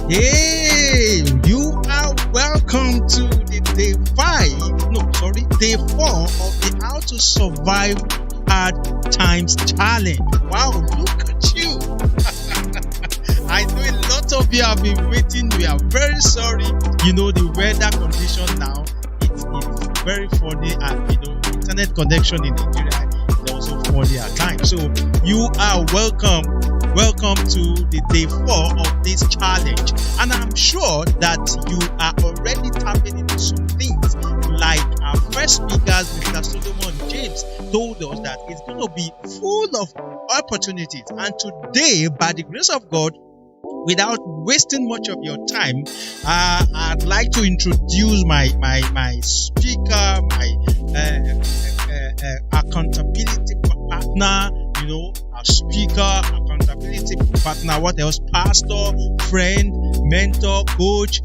Hey, you are welcome to the day 4 of the How to Survive Hard Times Challenge. Wow, look at you. I know a lot of you have been waiting. We are very sorry. The weather condition now, it's very funny, and internet connection in Nigeria is also funny at times. So you are welcome. Welcome to the day 4 of this challenge. And I'm sure that you are already tapping into some things, like our first speakers, Mr. Solomon James, told us that it's going to be full of opportunities. And today, by the grace of God, without wasting much of your time, I'd like to introduce my speaker, my accountability partner, our speaker, accountability partner, what else? Pastor, friend, mentor, coach.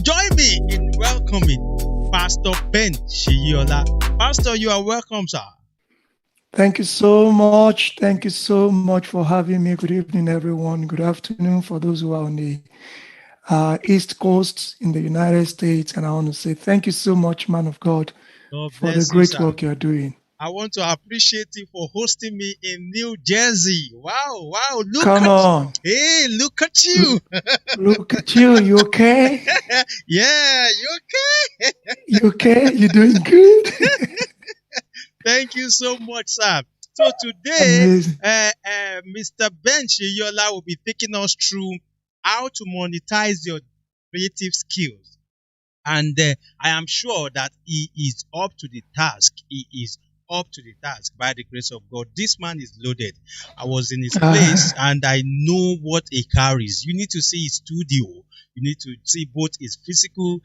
Join me in welcoming Pastor Ben Shiola. Pastor, you are welcome, sir. Thank you so much. Thank you so much for having me. Good evening, everyone. Good afternoon for those who are on the East Coast in the United States. And I want to say thank you so much, man of God, for the great work you're doing. I want to appreciate you for hosting me in New Jersey. Wow. Come on. Hey, look at you. Look at you. You okay? Yeah, you okay? You okay? You doing good? Thank you so much, sir. So today, Mr. Ben Shiyola will be taking us through how to monetize your creative skills. And I am sure that he is up to the task. He is up to the task by the grace of God. This man is loaded. I was in his place and I know what he carries. You need to see his studio. You need to see both his physical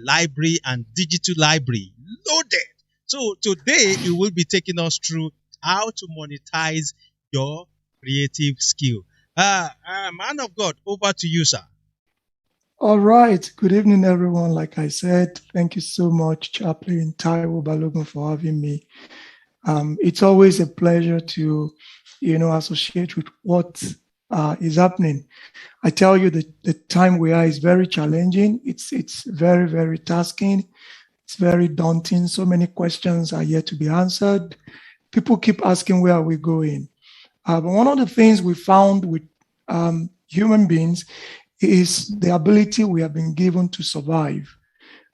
library and digital library loaded. So today he will be taking us through how to monetize your creative skill. Man of God, over to you, sir. All right. Good evening, everyone. Like I said, thank you so much, Chaplain Taiwo Balogun, for having me. It's always a pleasure to, associate with what is happening. I tell you, the time we are is very challenging. It's very, very tasking. It's very daunting. So many questions are yet to be answered. People keep asking, where are we going? But one of the things we found with human beings is the ability we have been given to survive.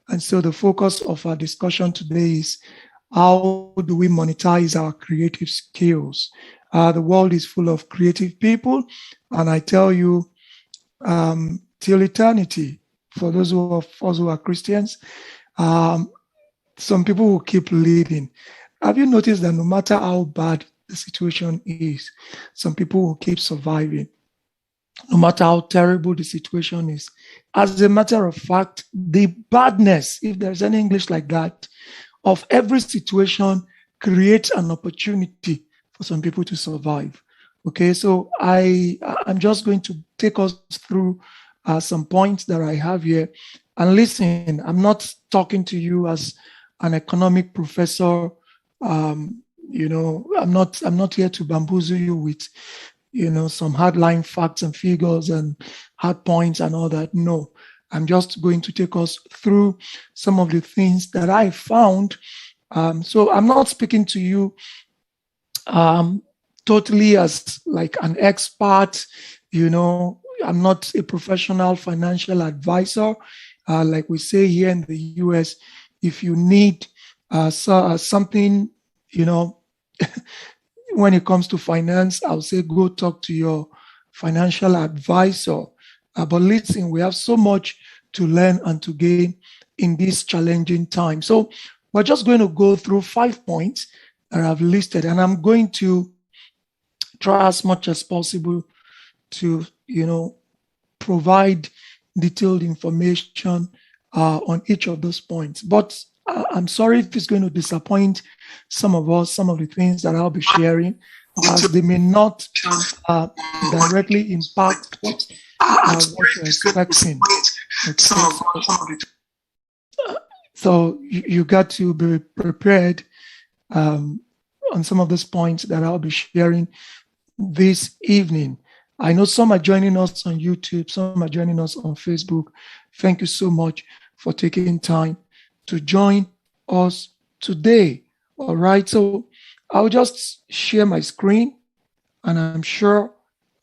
And so the focus of our discussion today is, how do we monetize our creative skills? The world is full of creative people. And I tell you, till eternity, for those of us who are Christians, some people will keep leading. Have you noticed that no matter how bad the situation is, some people will keep surviving? No matter how terrible the situation is. As a matter of fact, the badness, if there's any English like that, of every situation creates an opportunity for some people to survive. Okay, so I'm just going to take us through some points that I have here. And listen, I'm not talking to you as an economic professor. I'm not here to bamboozle you with some hardline facts and figures and hard points and all that. No, I'm just going to take us through some of the things that I found. So I'm not speaking to you totally as like an expert. I'm not a professional financial advisor. Like we say here in the US, if you need something, when it comes to finance, I'll say go talk to your financial advisor. But listen, we have so much to learn and to gain in this challenging time. So we're just going to go through 5 points that I've listed, and I'm going to try as much as possible to, provide detailed information on each of those points. But I'm sorry if it's going to disappoint some of us, some of the things that I'll be sharing, as they may not directly impact what you're expecting. Okay. So you got to be prepared on some of those points that I'll be sharing this evening. I know some are joining us on YouTube, some are joining us on Facebook. Thank you so much for taking time to join us today. All right, so I'll just share my screen, and I'm sure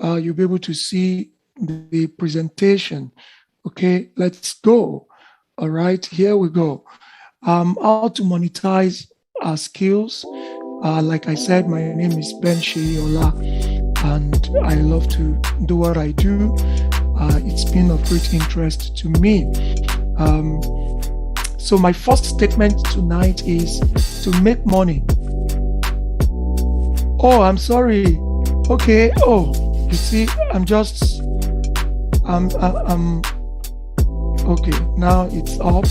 you'll be able to see the presentation. Okay, let's go. All right, here we go. How to monetize our skills. Like I said, my name is Ben Sheyola, and I love to do what I do. It's been of great interest to me. So my first statement tonight is to make money. Oh, I'm sorry. Okay. Oh, you see, I'm okay. Now it's up.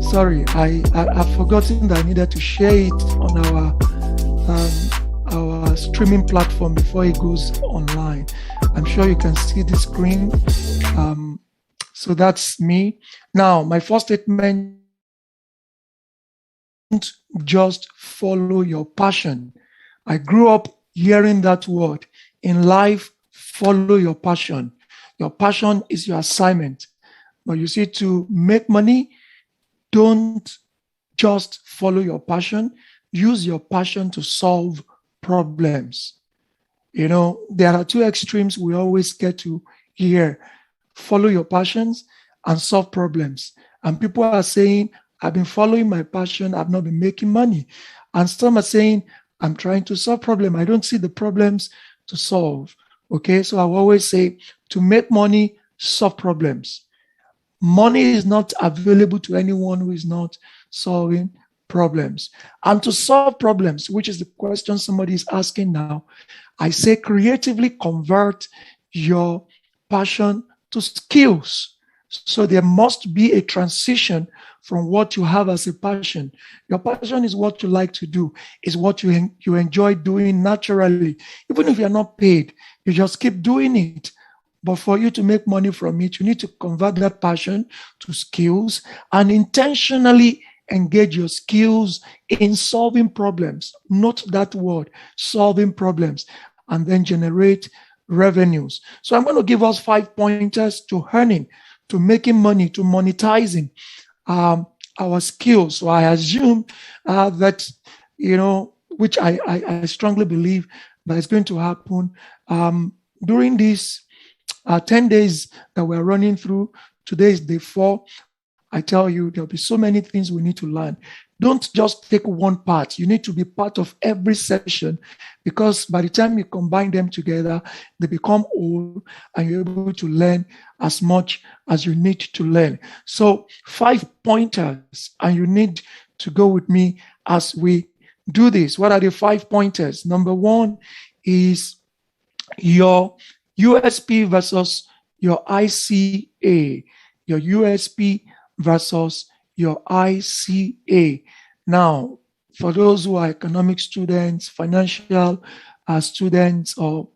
Sorry, I've forgotten that I needed to share it on our streaming platform before it goes online. I'm sure you can see the screen. So that's me. Now, my first statement: don't just follow your passion. I grew up hearing that word. In life, follow your passion. Your passion is your assignment. But you see, to make money, don't just follow your passion. Use your passion to solve problems. You know, there are two extremes we always get to hear: follow your passions and solve problems. And people are saying, I've been following my passion, I've not been making money. And some are saying, I'm trying to solve problems, I don't see the problems to solve. Okay, so I always say, to make money, solve problems. Money is not available to anyone who is not solving problems. And to solve problems, which is the question somebody is asking now, I say creatively convert your passion to skills. So there must be a transition from what you have as a passion. Your passion is what you like to do, is what you enjoy doing naturally. Even if you're not paid, you just keep doing it. But for you to make money from it, you need to convert that passion to skills and intentionally engage your skills in solving problems. Note that word, solving problems, and then generate revenues. So I'm going to give us 5 pointers to earning, to making money, to monetizing our skills. So I assume that, you know, which I strongly believe that is going to happen during these 10 days that we're running through. Today is day 4. I tell you, there'll be so many things we need to learn. Don't just take one part. You need to be part of every session, because by the time you combine them together, they become whole and you're able to learn as much as you need to learn. So 5 pointers, and you need to go with me as we do this. What are the 5 pointers? Number 1 is your USP versus your ICA. Your USP versus your ICA. Now, for those who are economic students, financial students, or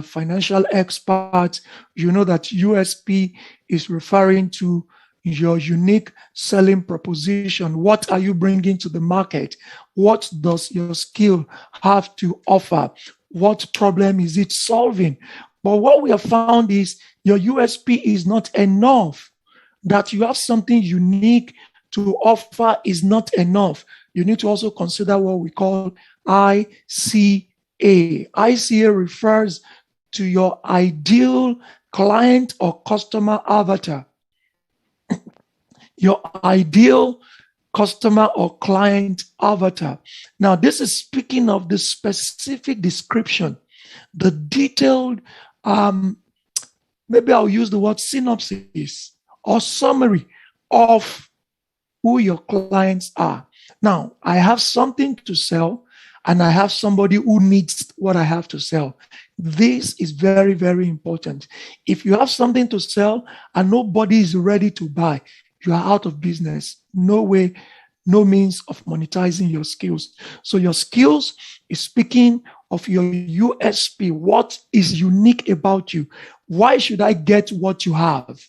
financial experts, you know that USP is referring to your unique selling proposition. What are you bringing to the market? What does your skill have to offer? What problem is it solving? But what we have found is your USP is not enough. That you have something unique to offer is not enough. You need to also consider what we call ICA. ICA refers to your ideal client or customer avatar. Your ideal customer or client avatar. Now, this is speaking of the specific description, the detailed, maybe I'll use the word synopsis or summary of who your clients are. Now, I have something to sell, and I have somebody who needs what I have to sell. This is very, very important. If you have something to sell and nobody is ready to buy, you are out of business. No way, no means of monetizing your skills. So your skills is speaking of your USP. What is unique about you? Why should I get what you have?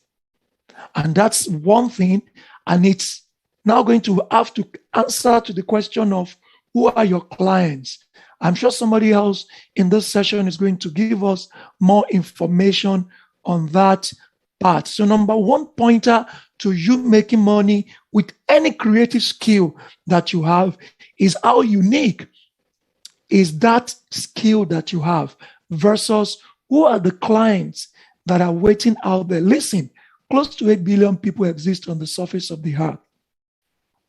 And that's one thing. And it's now going to have to answer to the question of, Who are your clients? I'm sure somebody else in this session is going to give us more information on that part. So number one pointer to you making money with any creative skill that you have is how unique is that skill that you have versus who are the clients that are waiting out there. Listen, close to 8 billion people exist on the surface of the earth.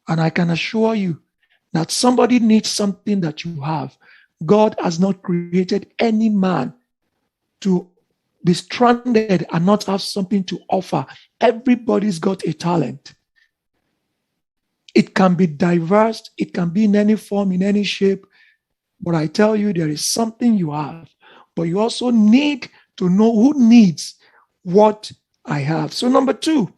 And I can assure you that somebody needs something that you have. God has not created any man to be stranded and not have something to offer. Everybody's got a talent. It can be diverse. It can be in any form, in any shape. But I tell you, there is something you have. But you also need to know who needs what I have. So number 2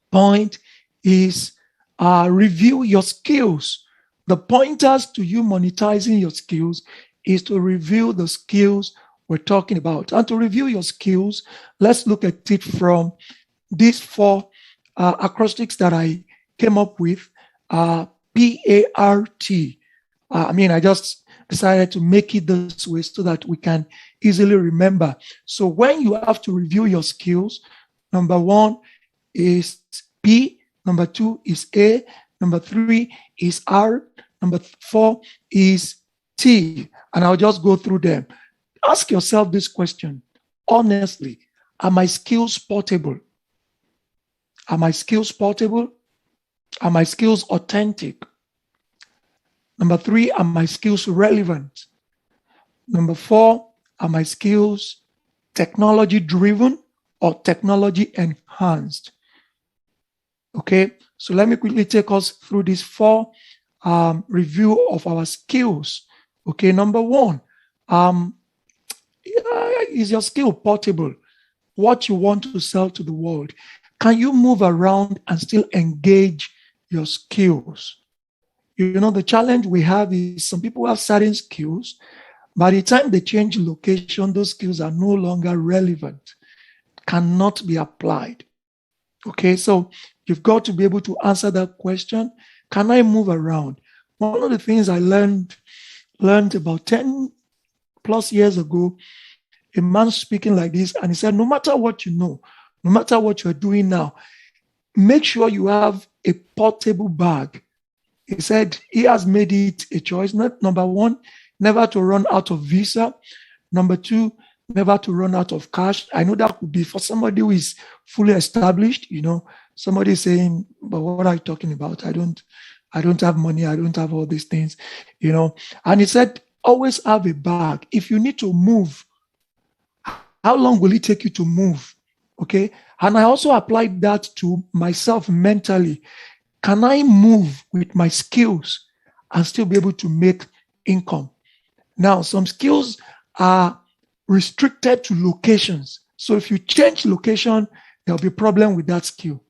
point is review your skills. The pointers to you monetizing your skills is to review the skills we're talking about. And to review your skills, let's look at it from these 4 acrostics that I came up with. PART. I just decided to make it this way so that we can easily remember. So when you have to review your skills, number 1 is P, number 2 is A, number 3 is R, number 4 is T. And I'll just go through them. Ask yourself this question. Honestly, are my skills portable? Are my skills portable? Are my skills authentic? Number 3, are my skills relevant? Number 4, are my skills technology driven or technology enhanced? Okay, so let me quickly take us through these 4 review of our skills. Okay, number 1, is your skill portable? What you want to sell to the world? Can you move around and still engage your skills? You know, the challenge we have is some people have certain skills. By the time they change location, those skills are no longer relevant, cannot be applied. Okay, so you've got to be able to answer that question. Can I move around? One of the things I learned about 10 plus years ago, a man speaking like this, and he said, no matter what you know, no matter what you're doing now, make sure you have a portable bag. He said he has made it a choice. Number 1, never to run out of visa. Number 2, never to run out of cash. I know that could be for somebody who is fully established, you know, somebody saying, but what are you talking about? I don't have money. I don't have all these things, you know. And he said, always have a bag. If you need to move, how long will it take you to move? Okay. And I also applied that to myself mentally. Can I move with my skills and still be able to make income? Now, some skills are restricted to locations. So if you change location, there'll be a problem with that skill.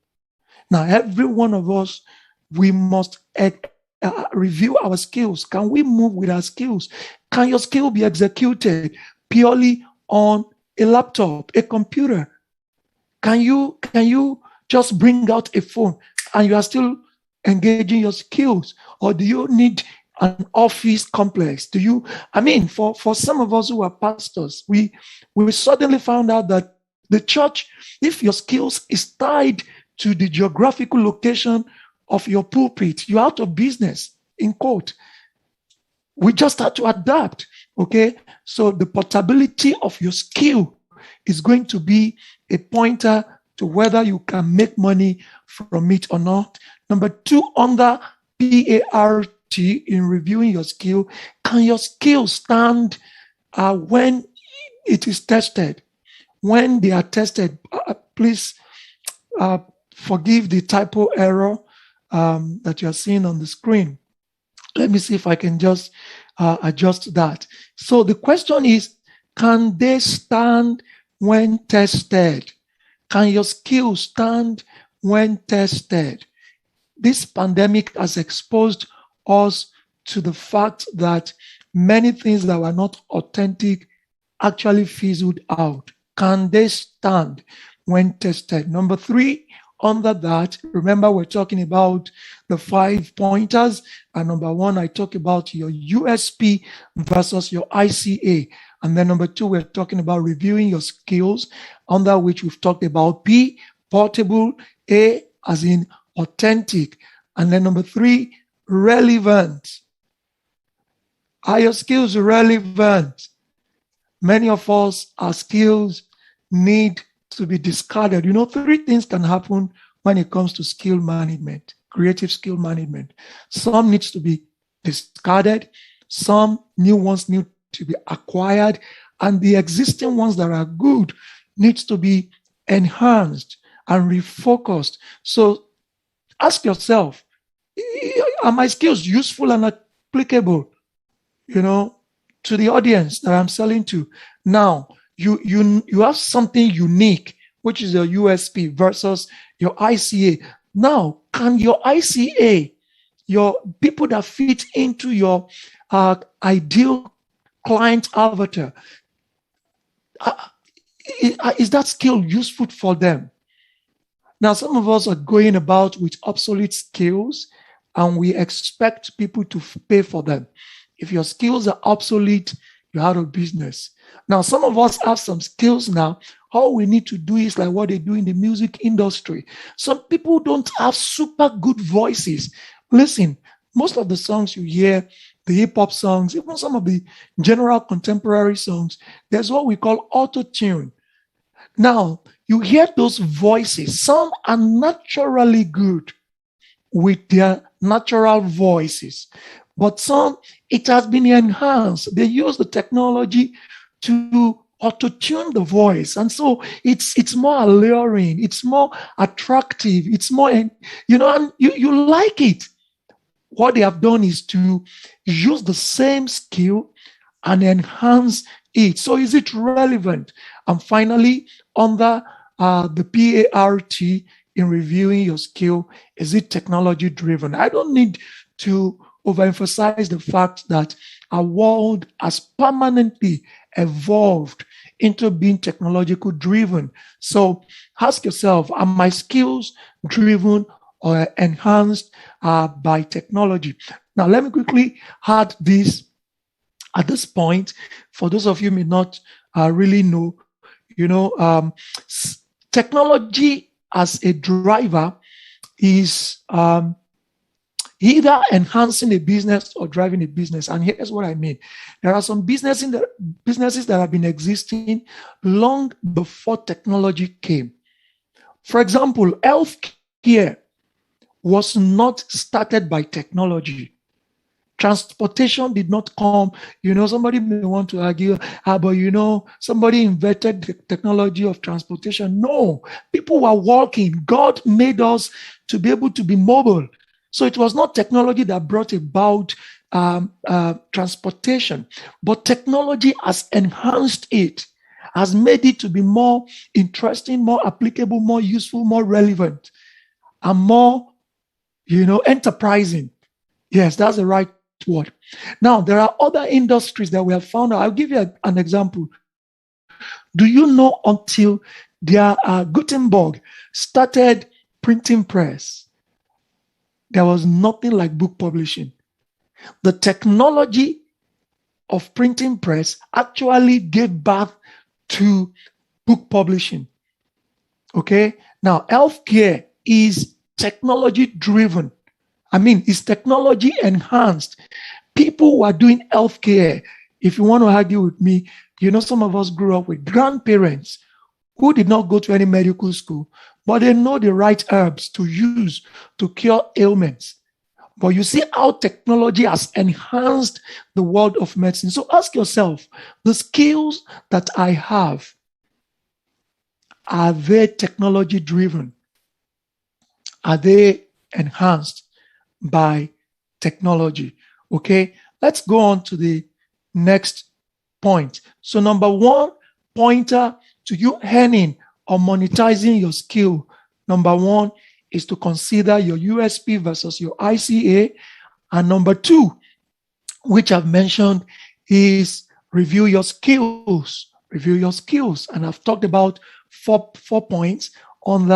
Now, every one of us, we must review our skills. Can we move with our skills? Can your skill be executed purely on a laptop, a computer? Can you just bring out a phone and you are still engaging your skills? Or do you need an office complex? For some of us who are pastors, we suddenly found out that the church, if your skills is tied to the geographical location of your pulpit, you're out of business, in quote. We just had to adapt, okay? So the portability of your skill is going to be a pointer to whether you can make money from it or not. Number 2, under PART, in reviewing your skill, can your skill stand when it is tested? When they are tested, please forgive the typo error that you are seeing on the screen. Let me see if I can just adjust that. So the question is, can they stand when tested? Can your skills stand when tested? This pandemic has exposed us to the fact that many things that were not authentic actually fizzled out. Can they stand when tested? Number 3, Under that, remember we're talking about the 5 pointers. And number 1, I talk about your USP versus your ICA. And then number 2, we're talking about reviewing your skills, under which we've talked about P, portable, A as in authentic. And then number 3, relevant. Are your skills relevant? Many of us, our skills need to be discarded. 3 things can happen when it comes to skill management, creative skill management. Some needs to be discarded, some new ones need to be acquired, and the existing ones that are good needs to be enhanced and refocused. So ask yourself, are my skills useful and applicable, to the audience that I'm selling to? Now, you have something unique, which is your USP versus your ICA. Now, can your ICA, your people that fit into your ideal client avatar, is that skill useful for them? Now, some of us are going about with obsolete skills and we expect people to pay for them. If your skills are obsolete, you're out of business. Now, some of us have some skills now. All we need to do is like what they do in the music industry. Some people don't have super good voices. Listen, most of the songs you hear, the hip-hop songs, even some of the general contemporary songs, there's what we call auto-tune. Now, you hear those voices. Some are naturally good with their natural voices, but some, it has been enhanced. They use the technology to auto-tune the voice. And so it's more alluring, it's more attractive, it's more, and you like it. What they have done is to use the same skill and enhance it. So is it relevant? And finally, under the PART, in reviewing your skill, is it technology driven? I don't need to overemphasize the fact that our world has permanently evolved into being technological driven. So ask yourself, are my skills driven or enhanced by technology? Now, let me quickly add this at this point. For those of you who may not really know, technology as a driver is either enhancing a business or driving a business. And here's what I mean. There are some businesses that have been existing long before technology came. For example, healthcare was not started by technology. Transportation did not come. Somebody may want to argue, but somebody invented the technology of transportation. No, people were walking. God made us to be able to be mobile. So it was not technology that brought about transportation, but technology has enhanced it, has made it to be more interesting, more applicable, more useful, more relevant, and more, enterprising. Yes, that's the right word. Now, there are other industries that we have found out. I'll give you an example. Do you know until Gutenberg started printing press, there was nothing like book publishing? The technology of printing press actually gave birth to book publishing. Okay? Now, healthcare is technology driven. It's technology enhanced. People who are doing healthcare, if you want to argue with me, some of us grew up with grandparents who did not go to any medical school, but they know the right herbs to use to cure ailments. But you see how technology has enhanced the world of medicine. So ask yourself, the skills that I have, are they technology driven? Are they enhanced by technology? Okay, let's go on to the next point. So number 1 pointer to you earning or monetizing your skill, number 1 is to consider your USP versus your ICA. And number 2, which I've mentioned, is review your skills. Review your skills. And I've talked about four points on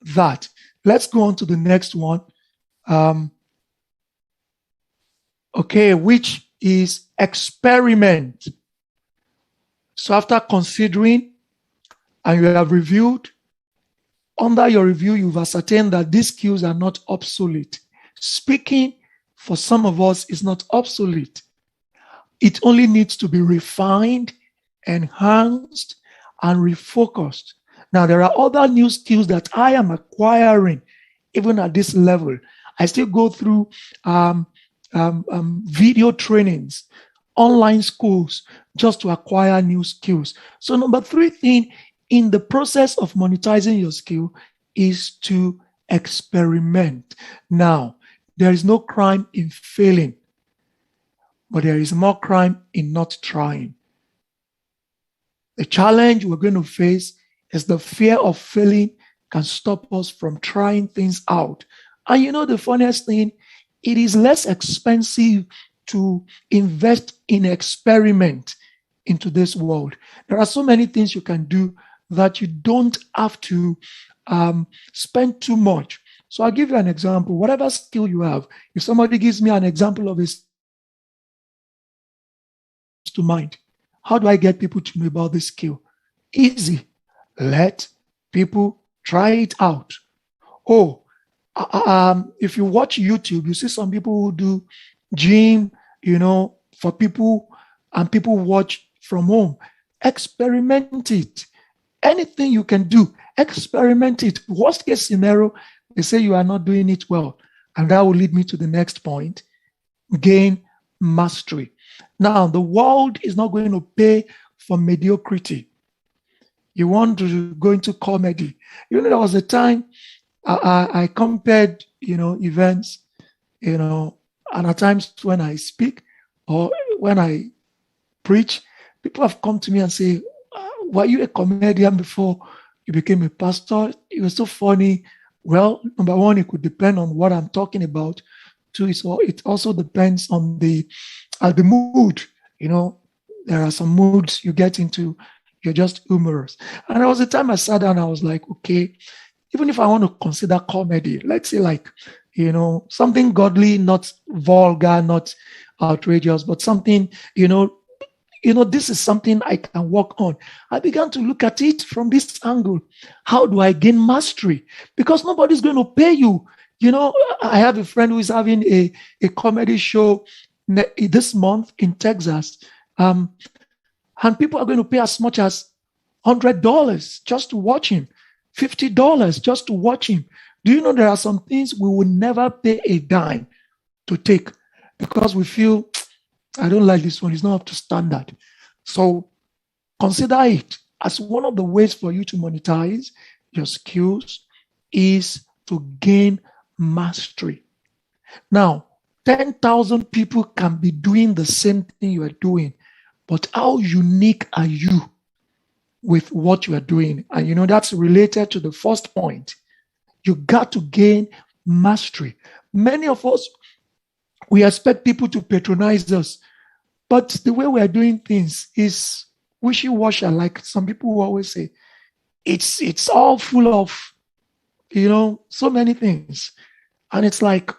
that. Let's go on to the next one. Okay, which is experiment. So after considering and you have reviewed, under your review, you've ascertained that these skills are not obsolete. Speaking for some of us is not obsolete. It only needs to be refined, enhanced, and refocused. Now, there are other new skills that I am acquiring, even at this level. I still go through video trainings, online schools, just to acquire new skills. So number 3 thing in the process of monetizing your skill is to experiment. Now, there is no crime in failing, but there is more crime in not trying. The challenge we're going to face is the fear of failing can stop us from trying things out. And you know the funniest thing, it is less expensive to invest in experiment into this world. There are so many things you can do that you don't have to spend too much. So I'll give you an example. Whatever skill you have, if somebody gives me an example of this to mind, how do I get people to know about this skill? Easy. Let people try it out. Oh, if you watch YouTube, you see some people who do gym, for people, and people watch from home. Experiment it. Anything you can do, experiment it. Worst case scenario, they say you are not doing it well. And that will lead me to the next point. Gain mastery. Now, the world is not going to pay for mediocrity. You want to go into comedy. There was a time I compared, events, and at times when I speak or when I preach, people have come to me and say, were you a comedian before you became a pastor? It was so funny. Well, number one, it could depend on what I'm talking about. Two, it also depends on the mood. There are some moods you get into, you're just humorous. And there was a time I sat down and I was like, okay, even if I want to consider comedy, let's say something godly, not vulgar, not outrageous, but something, this is something I can work on. I began to look at it from this angle. How do I gain mastery? Because nobody's going to pay you. I have a friend who is having a comedy show this month in Texas. And people are going to pay as much as $100 just to watch him, $50 just to watch him. Do you know there are some things we will never pay a dime to take because we feel, I don't like this one, it's not up to standard. So consider it as one of the ways for you to monetize your skills is to gain mastery. Now, 10,000 people can be doing the same thing you are doing, but how unique are you with what you are doing? And that's related to the first point. You got to gain mastery. Many of us, we expect people to patronize us, but the way we are doing things is wishy-washy. Like some people who always say, it's all full of, so many things. And it's like,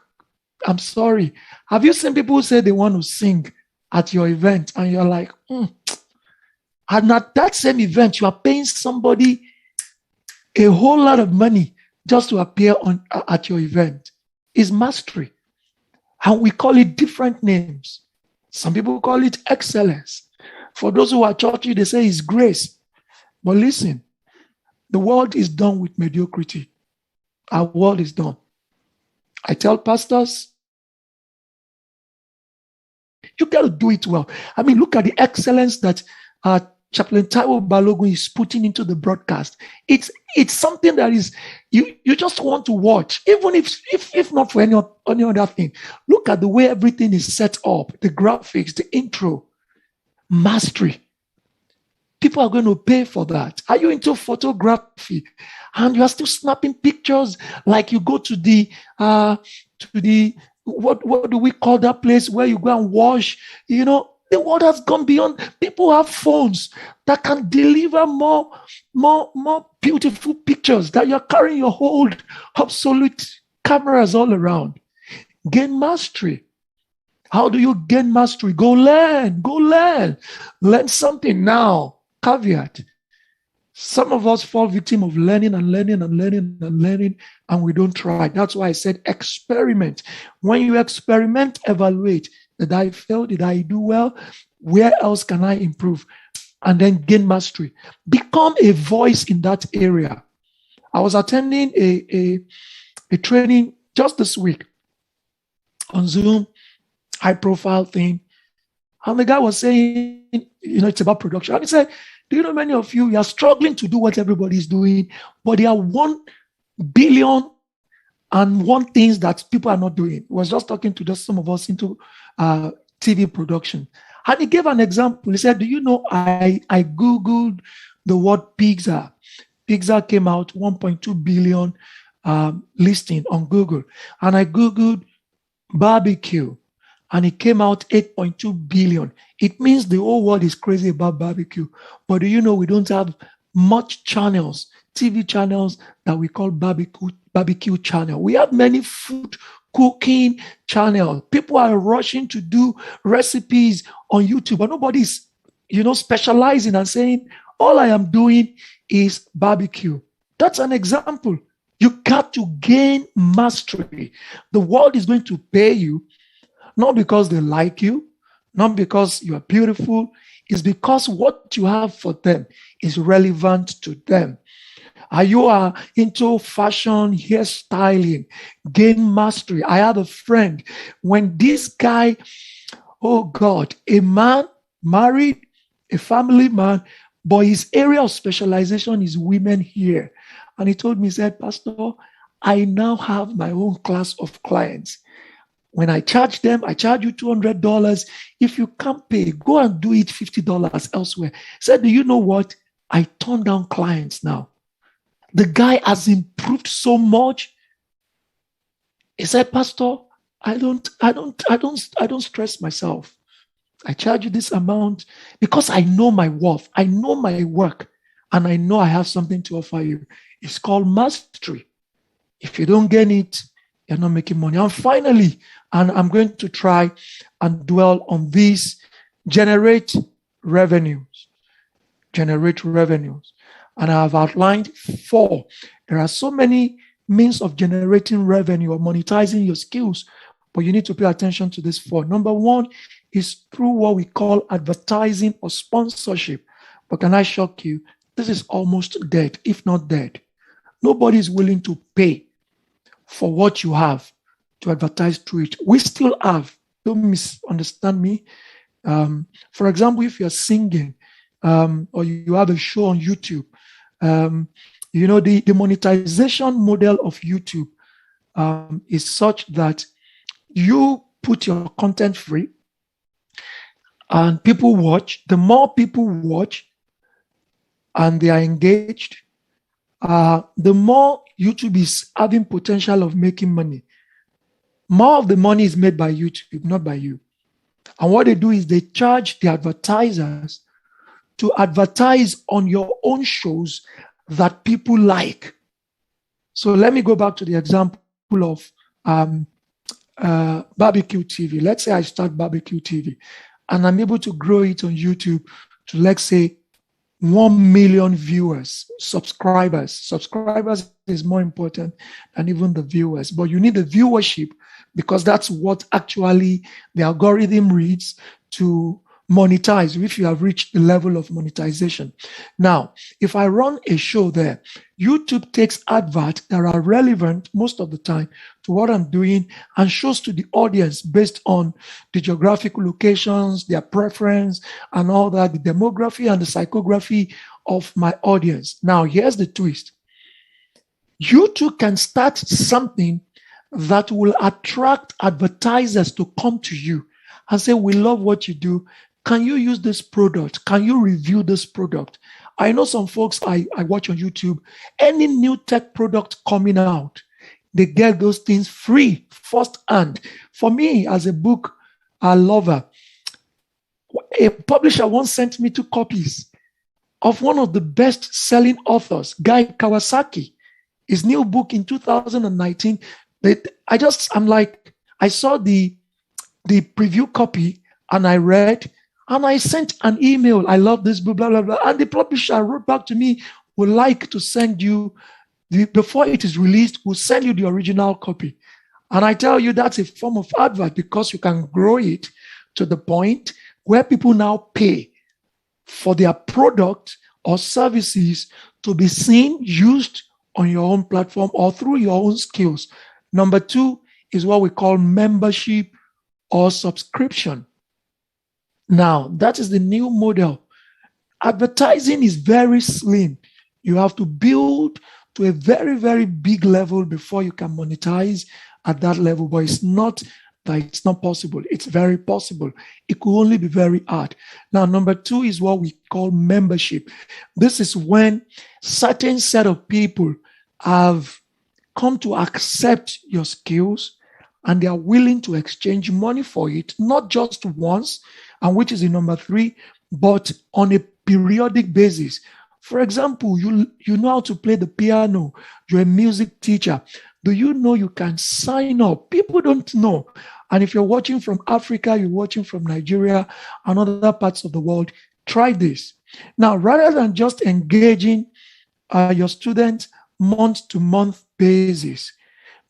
I'm sorry. Have you seen people who say they want to sing at your event and you're like, and at that same event, you are paying somebody a whole lot of money just to appear at your event? Is mastery. And we call it different names. Some people call it excellence. For those who are churchy, they say it's grace. But listen, the world is done with mediocrity. Our world is done. I tell pastors, you got to do it well. I mean, look at the excellence that Chaplain Taiwo Balogun is putting into the broadcast. It's something that is you just want to watch, even if not for any other thing. Look at the way everything is set up, the graphics, the intro, mastery. People are going to pay for that. Are you into photography and you are still snapping pictures like you go to the what do we call that place where you go and wash? The world has gone beyond. People have phones that can deliver more beautiful pictures that you're carrying your old obsolete cameras all around. Gain mastery. How do you gain mastery? Go learn. Learn something now. Caveat. Some of us fall victim of learning, and we don't try. That's why I said experiment. When you experiment, evaluate. Did I fail? Did I do well? Where else can I improve? And then gain mastery. Become a voice in that area. I was attending a training just this week on Zoom, high profile thing. And the guy was saying, it's about production. And he said, do you know many of you are struggling to do what everybody's doing, but there are 1,000,000,001 things that people are not doing. He was just talking to just some of us into TV production. And he gave an example. He said, do you know, I Googled the word pizza. Pizza came out 1.2 billion listing on Google. And I Googled barbecue, and it came out 8.2 billion. It means the whole world is crazy about barbecue. But do you know we don't have much channels, TV channels that we call barbecue channel. We have many food cooking channels. People are rushing to do recipes on YouTube, but nobody's, specializing and saying, all I am doing is barbecue. That's an example. You got to gain mastery. The world is going to pay you, not because they like you, not because you are beautiful. It's because what you have for them is relevant to them. You are into fashion, hairstyling, gain mastery. I had a friend, when this guy, oh God, a man, married, a family man, but his area of specialization is women hair. And he told me, he said, Pastor, I now have my own class of clients. When I charge them, I charge you $200. If you can't pay, go and do it $50 elsewhere. He said, do you know what? I turn down clients now. The guy has improved so much. He said, Pastor, I don't stress myself. I charge you this amount because I know my worth. I know my work, and I know I have something to offer you. It's called mastery. If you don't get it, you're not making money. And finally, and I'm going to try and dwell on this, generate revenues. Generate revenues. And I have outlined 4. There are so many means of generating revenue or monetizing your skills, but you need to pay attention to this 4. Number 1 is through what we call advertising or sponsorship. But can I shock you? This is almost dead, if not dead. Nobody is willing to pay for what you have to advertise through it. We still have, don't misunderstand me. For example, if you're singing or you have a show on YouTube, the monetization model of YouTube is such that you put your content free and people watch. The more people watch and they are engaged, the more YouTube is having potential of making money. More of the money is made by YouTube, not by you. And what they do is they charge the advertisers to advertise on your own shows that people like. So let me go back to the example of barbecue TV. Let's say I start barbecue TV and I'm able to grow it on YouTube to, let's say, 1 million viewers, subscribers. Subscribers is more important than even the viewers, but you need the viewership because that's what actually the algorithm reads to monetize if you have reached the level of monetization. Now, if I run a show there, YouTube takes adverts that are relevant most of the time to what I'm doing and shows to the audience based on the geographical locations, their preference, and all that, the demography and the psychography of my audience. Now, here's the twist. YouTube can start something that will attract advertisers to come to you and say, we love what you do. Can you use this product? Can you review this product? I know some folks I watch on YouTube, any new tech product coming out, they get those things free, firsthand. For me, as a book lover, A publisher once sent me 2 copies of one of the best-selling authors, Guy Kawasaki, his new book in 2019. I'm like, I saw the preview copy and I read and I sent an email. I love this book, blah, blah, blah. And the publisher wrote back to me, would like to send you, before it is released, we'll send you the original copy. And I tell you, that's a form of advert because you can grow it to the point where people now pay for their product or services to be seen, used on your own platform or through your own skills. Number 2 is what we call membership or subscription. Now, that is the new model. Advertising is very slim. You have to build to a very, very big level before you can monetize at that level, but it's not that it's not possible. It's very possible. It could only be very hard. Now, number 2 is what we call membership. This is when certain set of people have come to accept your skills and they are willing to exchange money for it, not just once, and which is the number 3, but on a periodic basis. For example, you know how to play the piano. You're a music teacher. Do you know you can sign up? People don't know. And if you're watching from Africa, you're watching from Nigeria and other parts of the world, try this. Now, rather than just engaging your students month-to-month basis,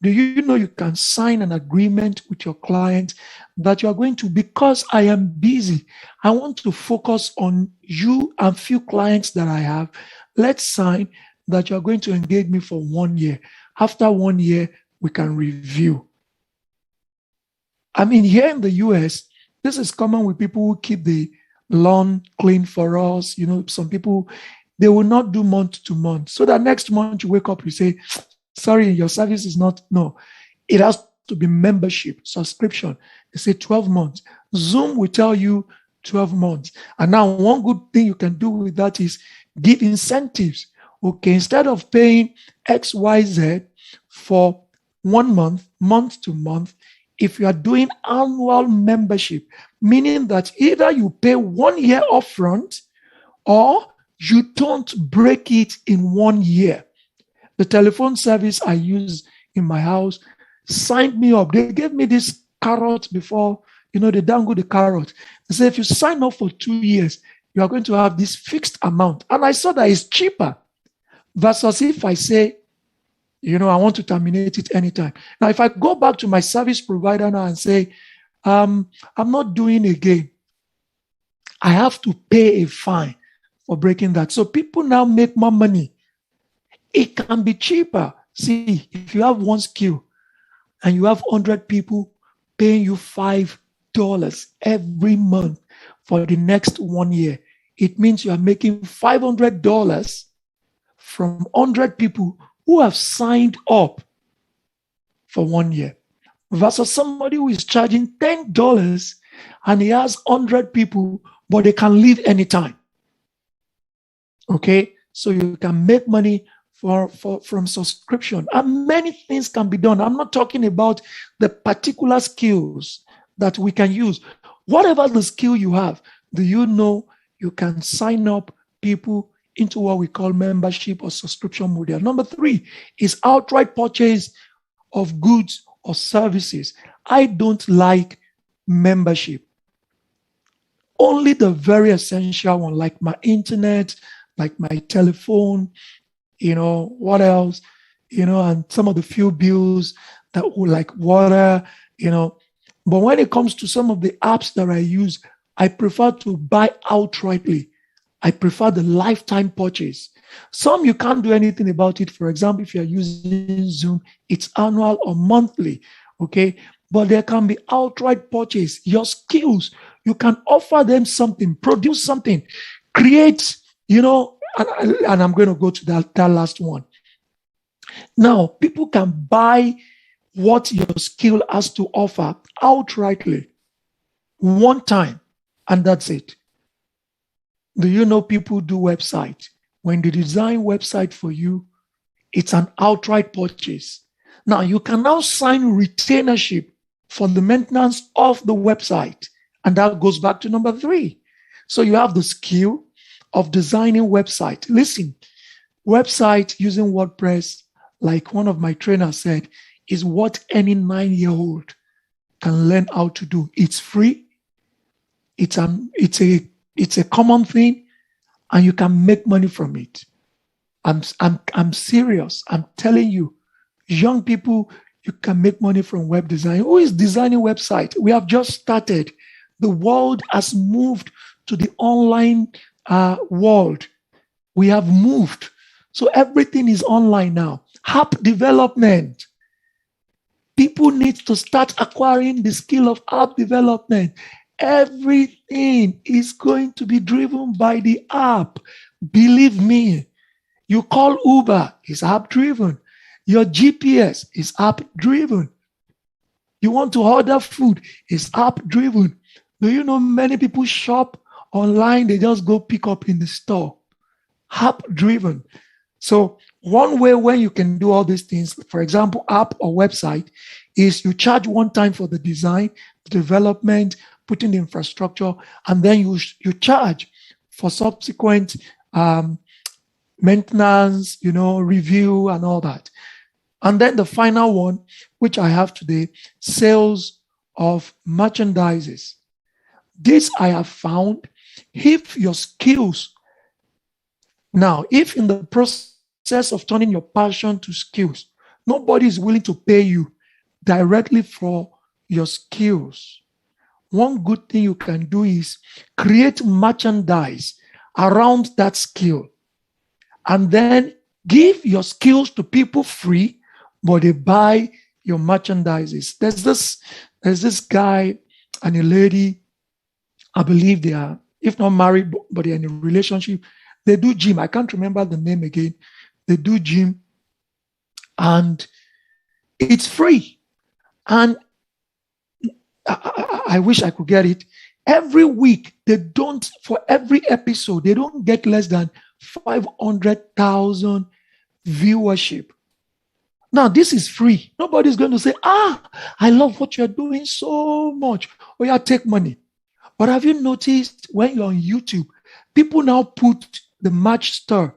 do you know you can sign an agreement with your client that you're going to, because I am busy, I want to focus on you and few clients that I have. Let's sign that you're going to engage me for 1 year. After 1 year, we can review. I mean, here in the US, this is common with people who keep the lawn clean for us. You know, some people, they will not do month to month. So that next month you wake up, you say, sorry, your service is not, no. It has to be membership, subscription. They say 12 months. Zoom will tell you 12 months. And now one good thing you can do with that is give incentives. Okay, instead of paying XYZ for 1 month, month to month, if you are doing annual membership, meaning that either you pay 1 year upfront or you don't break it in 1 year. The telephone service I use in my house signed me up. They gave me this carrot before, they dangle the carrot. They say, if you sign up for 2 years, you are going to have this fixed amount. And I saw that it's cheaper versus if I say, I want to terminate it anytime. Now, if I go back to my service provider now and say, I'm not doing again, I have to pay a fine for breaking that. So people now make more money. It can be cheaper. See, if you have one skill and you have 100 people paying you $5 every month for the next 1 year, it means you are making $500 from 100 people who have signed up for 1 year versus somebody who is charging $10 and he has 100 people, but they can leave anytime. Okay, so you can make money from subscription, and many things can be done. I'm not talking about the particular skills that we can use. Whatever the skill you have, do you know you can sign up people into what we call membership or subscription model? Number 3 is outright purchase of goods or services. I don't like membership. Only the very essential one, like my internet, like my telephone, what else, and some of the few bills that like water, But when it comes to some of the apps that I use, I prefer to buy outrightly. I prefer the lifetime purchase. Some you can't do anything about it. For example, if you're using Zoom, it's annual or monthly, okay? But there can be outright purchase. Your skills, you can offer them something, produce something, create, and I'm going to go to that last one. Now, people can buy what your skill has to offer outrightly, one time, and that's it. Do you know people do website? When they design website for you, it's an outright purchase. Now, you can now sign retainership for the maintenance of the website And that goes back to number 3. So you have the skill of designing website. Listen, website using WordPress, like one of my trainers said, is what any 9-year-old can learn how to do. It's free. It's a common thing, and you can make money from it. I'm serious. I'm telling you, young people, you can make money from web design. Who is designing website? We have just started. The world has moved to the online world. We have moved. So everything is online now. App development. People need to start acquiring the skill of app development. Everything is going to be driven by the app. Believe me. You call Uber, it's app driven. Your GPS is app driven. You want to order food, it's app driven. Do you know many people shop online? They just go pick up in the store. App driven. So one way when you can do all these things, for example, app or website, is you charge one time for the design, development, putting the infrastructure, and then you charge for subsequent maintenance, review and all that. And then the final one, which I have today, sales of merchandises. This I have found, if your skills, now, if in the process of turning your passion to skills, nobody is willing to pay you directly for your skills, one good thing you can do is create merchandise around that skill. And then give your skills to people free, but they buy your merchandises. There's this guy and a lady, I believe they are, if not married, but they're in a relationship. They do gym. I can't remember the name again. They do gym and it's free. And I wish I could get it. Every week, for every episode, they don't get less than 500,000 viewership. Now, this is free. Nobody's going to say, I love what you're doing so much. Oh, yeah, take money. But have you noticed when you're on YouTube, people now put the match star.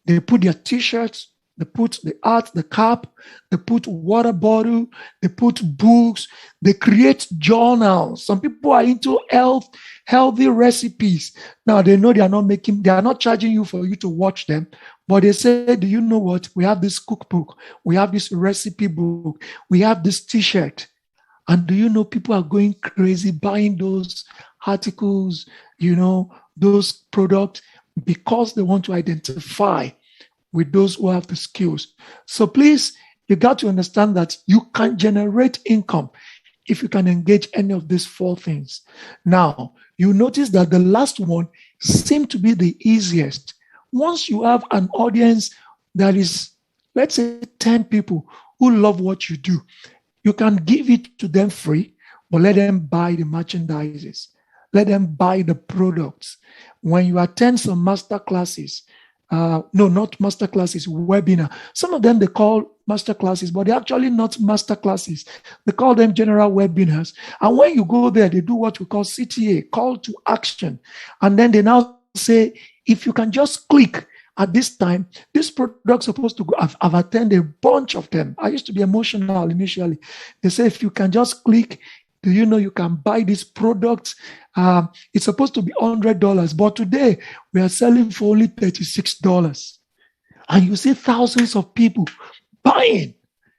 They put their t-shirts, they put the art, the cap, they put water bottle, they put books, they create journals. Some people are into healthy recipes. Now they know they are not charging you for you to watch them, but they say, do you know what? We have this cookbook, we have this recipe book, we have this t-shirt. And do you know people are going crazy buying those articles, those products because they want to identify with those who have the skills. So please, you got to understand that you can generate income if you can engage any of these 4 things. Now, you notice that the last one seemed to be the easiest. Once you have an audience that is, let's say, 10 people who love what you do, you can give it to them free, but let them buy the merchandises. Let them buy the products. When you attend some master classes, not master classes, webinar. Some of them they call master classes, but they're actually not master classes. They call them general webinars. And when you go there, they do what we call CTA, call to action. And then they now say, if you can just click at this time, this product's supposed to go. I've attended a bunch of them. I used to be emotional initially. They say, if you can just click, do you know you can buy these products? It's supposed to be $100, but today we are selling for only $36. And you see thousands of people buying.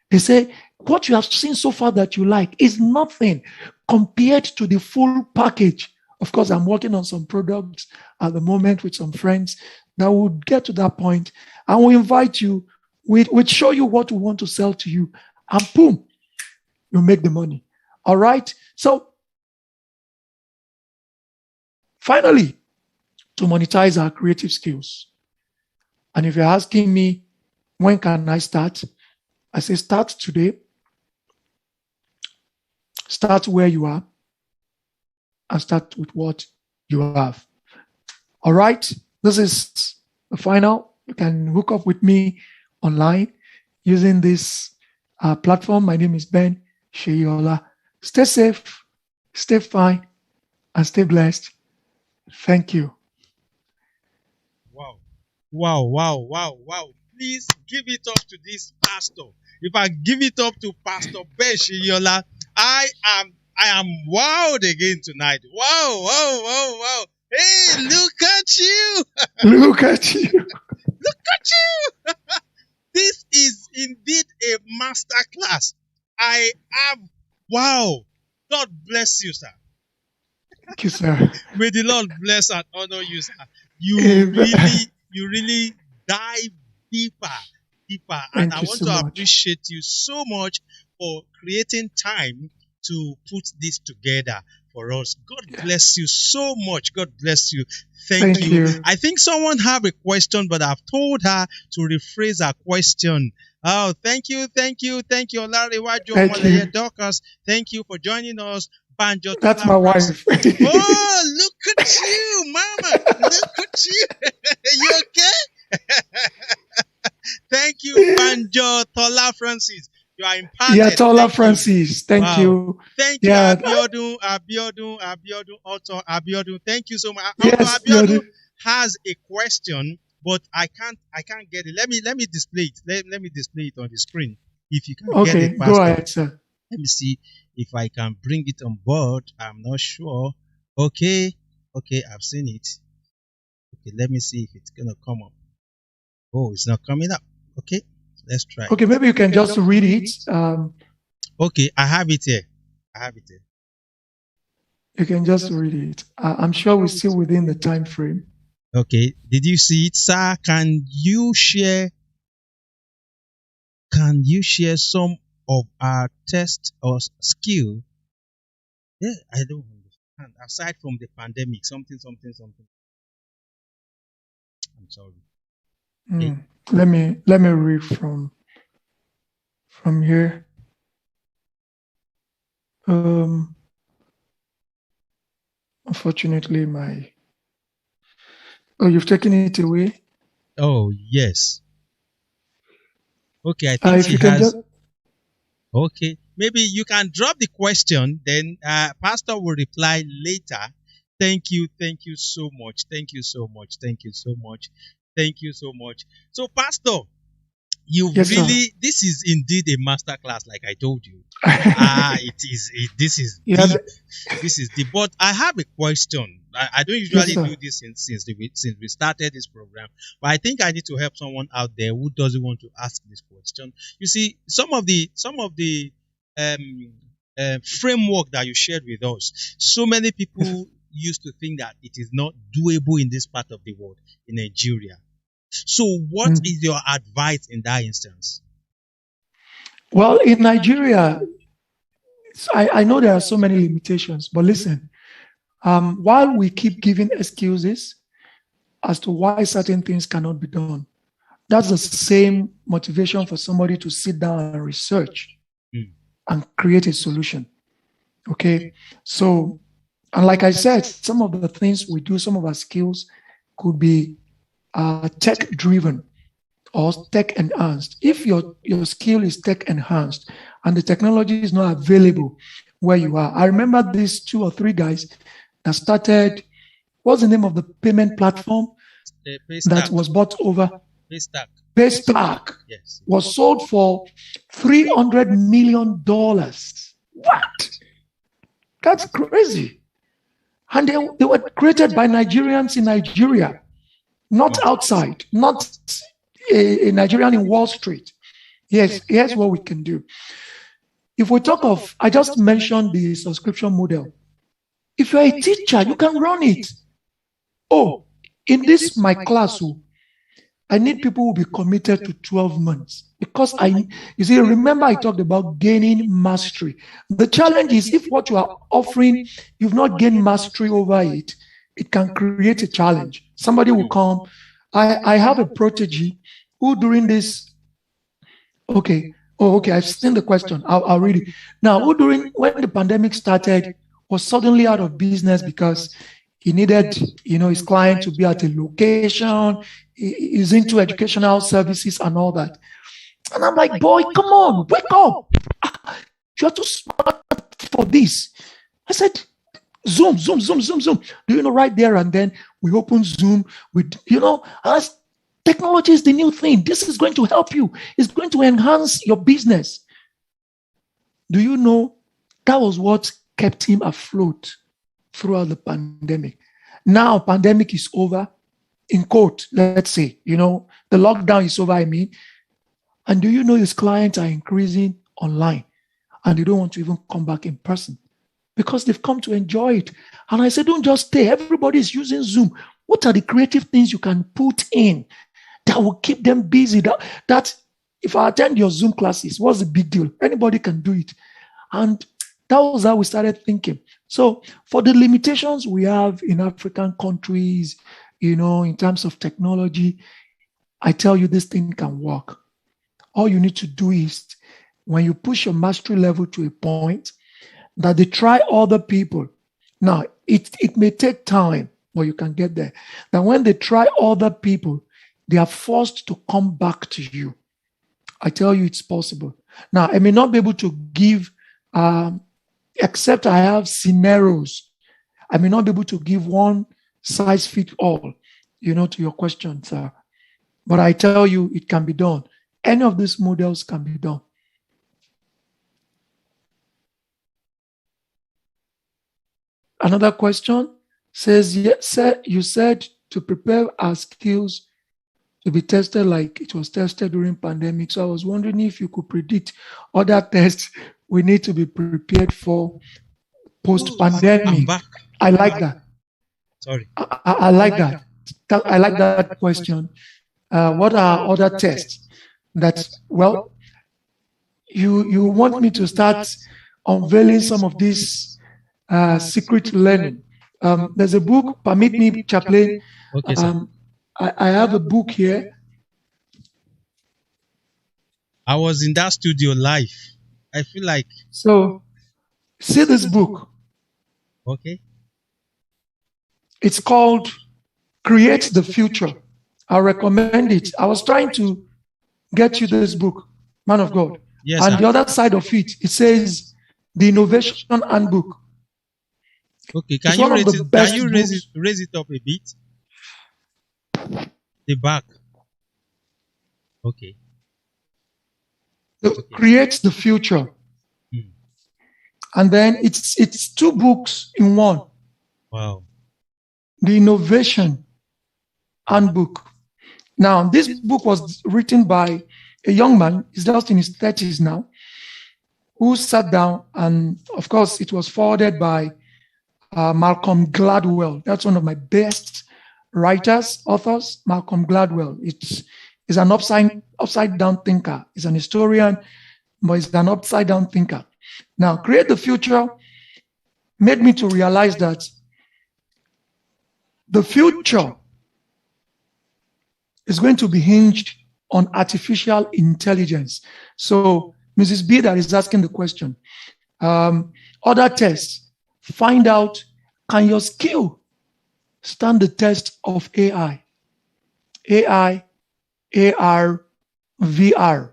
They say, what you have seen so far that you like is nothing compared to the full package. Of course, I'm working on some products at the moment with some friends that will get to that point. And we invite you, we'll show you what we want to sell to you. And boom, you make the money. All right. So finally, to monetize our creative skills. And if you're asking me, when can I start? I say, start today. Start where you are and start with what you have. All right. This is the final. You can hook up with me online using this platform. My name is Ben Sheyola. Stay safe Stay fine and stay blessed. Thank you. Wow. Wow, wow, wow, wow. Please give it up to this pastor. If I give it up to Pastor Ben Shiyola, I am wowed again tonight. Wow, wow, wow, wow. Hey, look at you. Look at you. Look at you. This is indeed a master class. I am wow. God bless you, sir. Thank you, sir. May the Lord bless and honor you, sir. You Amen. really dive deeper. And Thank I you want so to much. appreciate you so much for creating time to put this together for us. God bless you so much. God bless you. Thank you. I think someone have a question, but I've told her to rephrase her question. Oh, thank you. Olariwaju Dorcas, thank you for joining us. Banjo That's my wife. Oh, look at you, Mama. Look at you. You okay? Thank you, Banjo Tola Francis. You are imparted. Yeah, Tola Francis. Thank you. Thank you, Abiodun, Auto Abiodun. Thank you so much. Yes, Abiodun has a question, but I can't get it. Let me display it. Let me display it on the screen. If you can get it, Pastor. Go ahead, sir. Let me see if I can bring it on board. I'm not sure. Okay, I've seen it. Okay, let me see if it's gonna come up. Oh, it's not coming up. Okay, let's try. Okay, maybe you can just read it. Okay, I have it here. You can just read it. I'm sure we're still within the time frame. Okay, did you see it, sir? Can you share some of our test or skill? Yeah, I don't understand. Aside from the pandemic, something. I'm sorry. Okay. Let me read from here. Unfortunately, you've taken it away. Oh yes. Okay, I think she has. Okay, maybe you can drop the question, then Pastor will reply later. Thank you so much. So, Pastor, this is indeed a master class, like I told you. This is deep. This is deep. But I have a question. I don't usually do this since we started this program, but I think I need to help someone out there who doesn't want to ask this question. You see, some of the framework that you shared with us, so many people used to think that it is not doable in this part of the world, in Nigeria. So what is your advice in that instance? Well, in Nigeria, I know there are so many limitations, but listen, while we keep giving excuses as to why certain things cannot be done, that's the same motivation for somebody to sit down and research and create a solution. Okay. So, and like I said, some of the things we do, some of our skills could be tech driven or tech enhanced. If your skill is tech enhanced and the technology is not available where you are, I remember these 2 or 3 guys that started. What's the name of the payment platform that was bought over? Paystack. Yes. Was sold for $300 million. What? That's crazy. And they were created by Nigerians in Nigeria, not outside, not a Nigerian in Wall Street. Yes, here's what we can do. If we talk of, I just mentioned the subscription model. If you're a teacher, you can run it. Oh, in this my class, I need people who will be committed to 12 months because you see, remember I talked about gaining mastery. The challenge is if what you are offering, you've not gained mastery over it, it can create a challenge. Somebody will come. I have a protege who during this, I've seen the question. I'll read it. Now, who when the pandemic started was suddenly out of business because he needed, his client to be at a location. He's into educational services and all that. And I'm like, boy, come on, wake up. You're too smart for this. I said, Zoom, Zoom, Zoom, Zoom, Zoom. Do you know, right there and then we open Zoom with, as technology is the new thing. This is going to help you. It's going to enhance your business. Do you know that was what kept him afloat throughout the pandemic? Now, pandemic is over, in quote, let's say, the lockdown is over, I mean. And do you know his clients are increasing online and they don't want to even come back in person because they've come to enjoy it. And I said, don't just stay. Everybody is using Zoom. What are the creative things you can put in that will keep them busy? That if I attend your Zoom classes, what's the big deal? Anybody can do it. And that was how we started thinking. So for the limitations we have in African countries, in terms of technology, I tell you, this thing can work. All you need to do is, when you push your mastery level to a point, that they try other people. Now, it may take time, but you can get there. That when they try other people, they are forced to come back to you. I tell you, it's possible. Now, I may not be able to give, except I have scenarios. I may not be able to give one size fit all, to your question, sir. But I tell you, it can be done. Any of these models can be done. Another question says, yes, sir, you said to prepare our skills to be tested like it was tested during pandemic. So I was wondering if you could predict other tests we need to be prepared for post-pandemic. I'm back. I like that. Sorry. I like that. I like that question. What are other tests that, well, you want me to start unveiling some of these secret learning? There's a book, permit me, Chaplain. Okay, sir. I have a book here. I was in that studio live. I feel like. So, see this book. Okay. It's called Create the Future. I recommend it. I was trying to get you this book, man of God. Yes, and sir. the other side of it, it says the Innovation Handbook. Okay, can you raise it up a bit? The back. Okay. So Create the Future. And then it's two books in one. Wow. The Innovation Handbook. Now, this book was written by a young man, he's just in his 30s now, who sat down, and of course, it was forwarded by Malcolm Gladwell. That's one of my best authors, Malcolm Gladwell. It's an upside down thinker. He's an historian, but he's an upside down thinker. Now, Create the Future made me to realize that the future is going to be hinged on artificial intelligence. So, Mrs. B that is asking the question, other tests, find out, can your skill stand the test of AI? AI, AR, VR,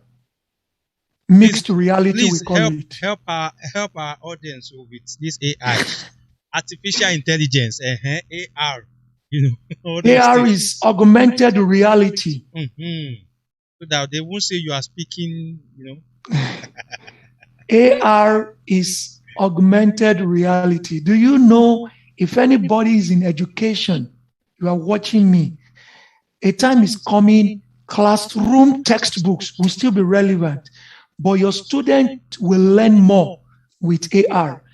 mixed reality, we call it. Help our audience with this AI, artificial intelligence, AR. AR is augmented reality. So that they won't say you are speaking, AR is augmented reality. Do you know, if anybody is in education, you are watching me, a time is coming, classroom textbooks will still be relevant, but your student will learn more with AR.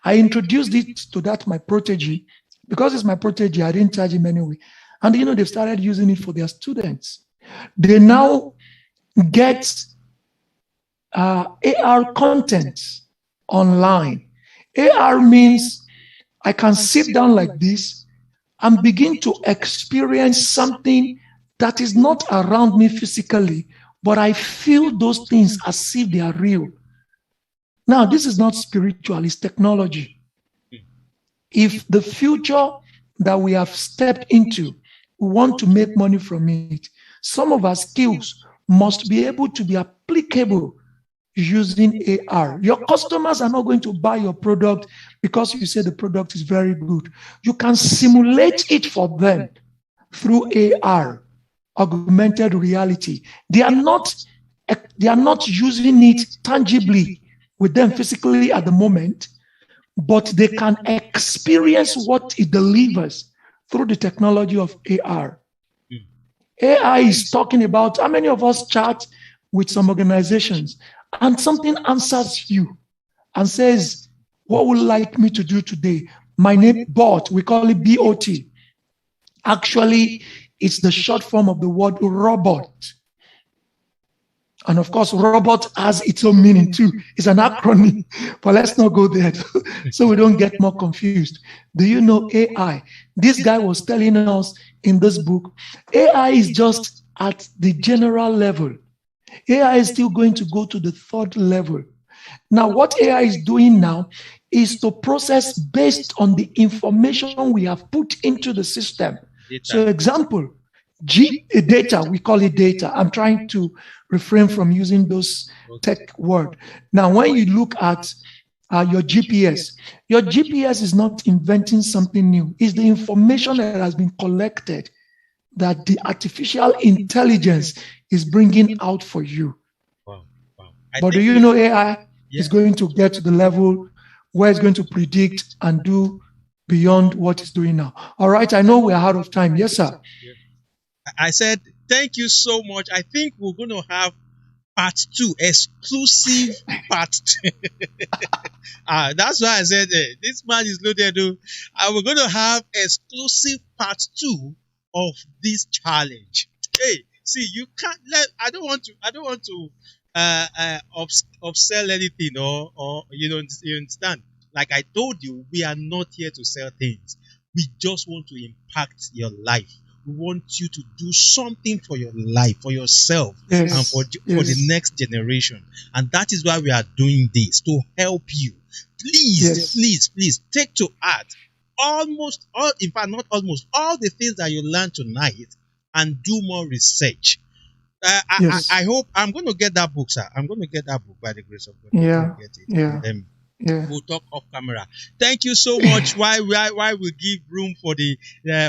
I introduced it to my protege. Because it's my protege, I didn't charge him anyway. And they've started using it for their students. They now get AR content online. AR means I can sit down like this and begin to experience something that is not around me physically, but I feel those things as if they are real. Now, this is not spiritual, it's technology. If the future that we have stepped into, we want to make money from it, some of our skills must be able to be applicable using AR. Your customers are not going to buy your product because you say the product is very good. You can simulate it for them through AR, augmented reality. They are not using it tangibly with them physically at the moment, but they can experience what it delivers through the technology of AR. AI is talking about how many of us chat with some organizations and something answers you and says, what would you like me to do today? My name bot, we call it BOT. Actually, it's the short form of the word robot. And of course, robot has its own meaning too. It's an acronym, but let's not go there so we don't get more confused. Do you know AI? This guy was telling us in this book, AI is just at the general level. AI is still going to go to the third level. Now, what AI is doing now is to process based on the information we have put into the system. So, example, data, we call it data. I'm trying to refrain from using those tech words. Now, when you look at your GPS is not inventing something new. It's the information that has been collected that the artificial intelligence is bringing out for you. Wow. But do you know AI is going to get to the level where it's going to predict and do beyond what it's doing now? All right, I know we're out of time. Yes, sir. I said, thank you so much. I think we're going to have part 2, exclusive part 2. That's why I said, this man is loaded. We're going to have exclusive part 2 of this challenge. Hey, see, you can't I don't want to upsell anything or you understand. Like I told you, we are not here to sell things. We just want to impact your life. We want you to do something for your life, for yourself, and for the next generation. And that is why we are doing this, to help you. Please take to heart almost all, in fact, not almost all the things that you learned tonight and do more research. I hope I'm going to get that book, sir. I'm going to get that book by the grace of God. We'll talk off camera. Thank you so much. Why we give room for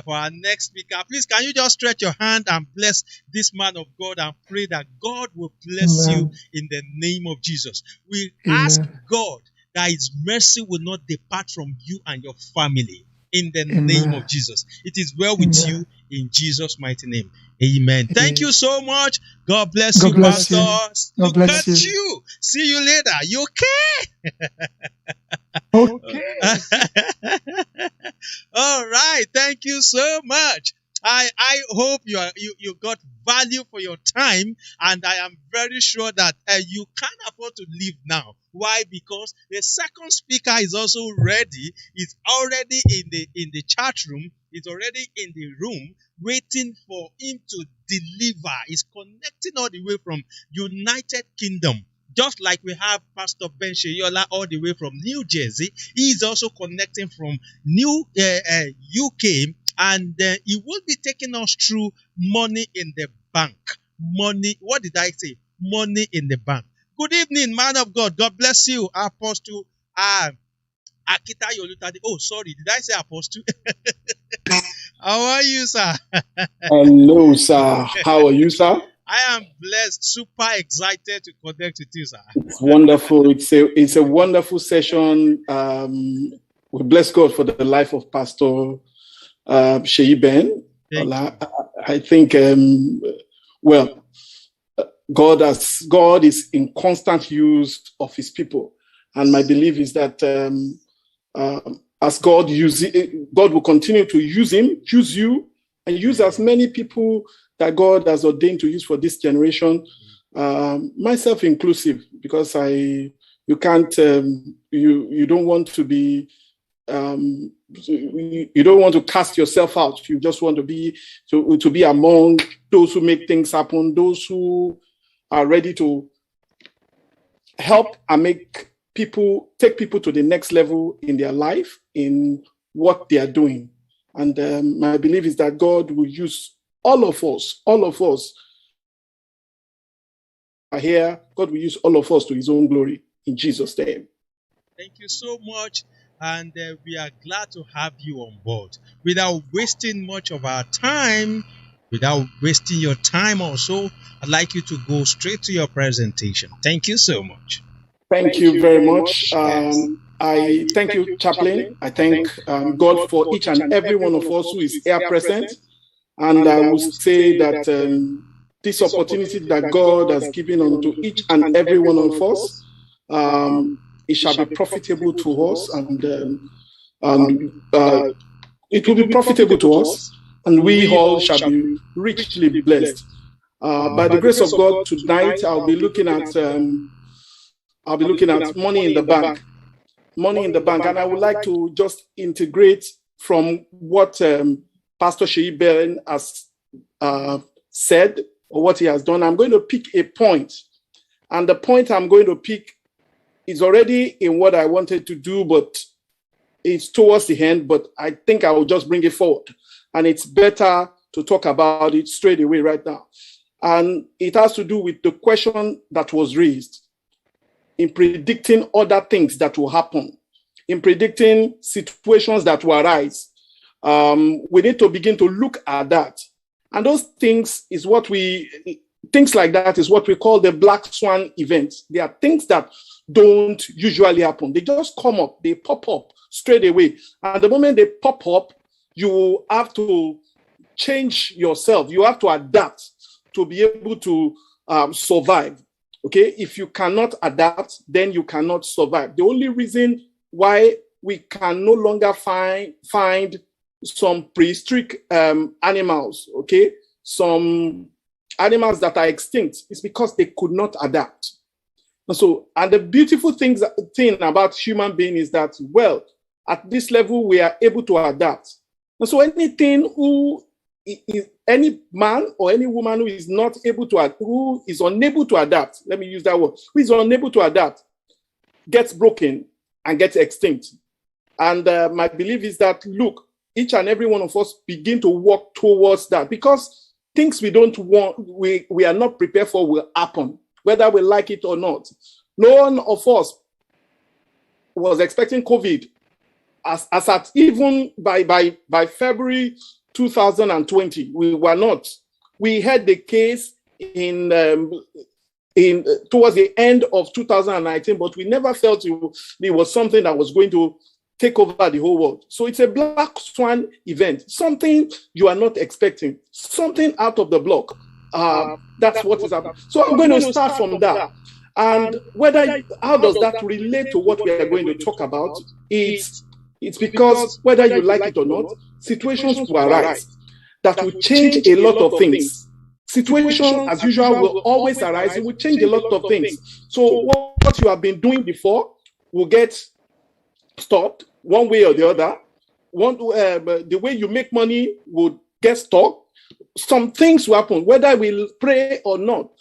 for our next speaker. Please, can you just stretch your hand and bless this man of God and pray that God will bless you in the name of Jesus. We ask God that His mercy will not depart from you and your family in the name of Jesus. It is well with you in Jesus' mighty name. Amen. Thank you so much. God bless you, Pastor. God bless you. You. See you later. You okay? Okay. All right. Thank you so much. I hope you got value for your time, and I am very sure that you can't afford to leave now. Why? Because the second speaker is also ready. He's already in the chat room. He's already in the room waiting for him to deliver. He's connecting all the way from United Kingdom. Just like we have Pastor Ben Sheyola all the way from New Jersey, he is also connecting from UK, and he will be taking us through money in the bank. Money, what did I say? Money in the bank. Good evening, man of God. God bless you, Apostle Akita Yolutade. Oh, sorry, did I say Apostle? How are you, sir? Hello, sir. How are you, sir? I am blessed, super excited to connect with you, sir. It's wonderful. It's a wonderful session. We bless God for the life of Pastor Sheyi Ben. I think, God is in constant use of His people, and my belief is that as God will continue to use you, and use as many people that God has ordained to use for this generation, myself inclusive, because you don't want to be, you don't want to cast yourself out. You just want to be among those who make things happen, those who are ready to help and take people to the next level in their life, in what they are doing. And my belief is that God will use all of us here, God will use all of us to his own glory in Jesus' name. Thank you so much. And we are glad to have you on board. Without wasting much of our time, without wasting your time also, I'd like you to go straight to your presentation. Thank you so much. Thank you very much. I thank you, Chaplain. I thank God for each and every one of us who is here present. And I will say that this opportunity that God has given unto each and every one of us, it shall be profitable to us, and it will be profitable to us, and we all shall be richly blessed. By the grace of God, tonight I'll be looking at money in the bank. Money in the bank, and I would like to just integrate from what Pastor Sheyi Ben has said, or what he has done. I'm going to pick a point, and the point I'm going to pick is already in what I wanted to do, but it's towards the end, but I think I will just bring it forward. And it's better to talk about it straight away right now. And it has to do with the question that was raised in predicting other things that will happen, in predicting situations that will arise. We need to begin to look at that. And those things is things like that is what we call the black swan events. They are things that don't usually happen. They just come up, they pop up straight away. And the moment they pop up, you have to change yourself. You have to adapt to be able to survive. Okay, if you cannot adapt, then you cannot survive. The only reason why we can no longer find some prehistoric animals, okay, some animals that are extinct, is because they could not adapt. And the beautiful thing about human being is that, well, at this level, we are able to adapt. And so any man or any woman who is unable to adapt, let me use that word, who is unable to adapt, gets broken and gets extinct. And my belief is that, look, each and every one of us begin to work towards that, because things we don't want, we are not prepared for will happen, whether we like it or not. No one of us was expecting COVID as at even by February 2020. We were not. We had the case in towards the end of 2019, but we never felt it was something that was going to take over the whole world. So it's a black swan event, something you are not expecting, something out of the block. That's what is happening. So I'm going to start from that. And how does that relate to what we are going to talk about? It's because whether you like it or not, situations will arise that will change a lot of things. Situation, as usual, will always arise. It will change a lot of things. So what you have been doing before will get stopped one way or the other. The way you make money would get stopped. Some things will happen, whether we pray or not.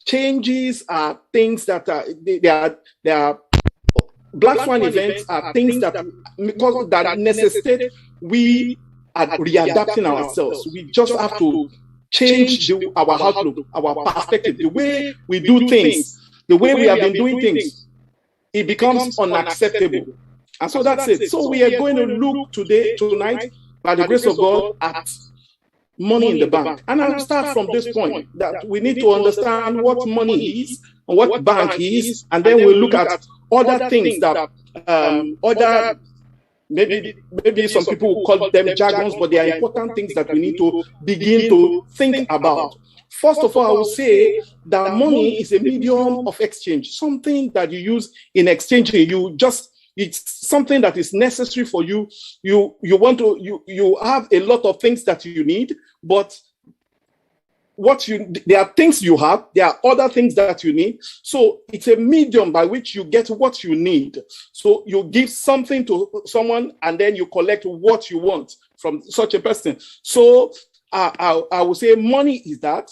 Changes are things that they are black swan events are things that necessitate we are readapting ourselves. We just have to change our outlook, our perspective, the way we do things, the way we have been doing things. It becomes unacceptable. And so that's it. So we are going to look tonight, by the grace of God, at money in the bank. And I'll start from this point, that we need to understand what money is and what bank is, and then we'll look at other things that maybe some people will call them jargons, but they are important things that we need to begin to think about. First of all, I will say that money is a medium of exchange, something that you use in exchanging. It's something that is necessary for you. You have a lot of things that you need, but there are things you have, there are other things that you need. So it's a medium by which you get what you need. So you give something to someone and then you collect what you want from such a person. So I would say money is that.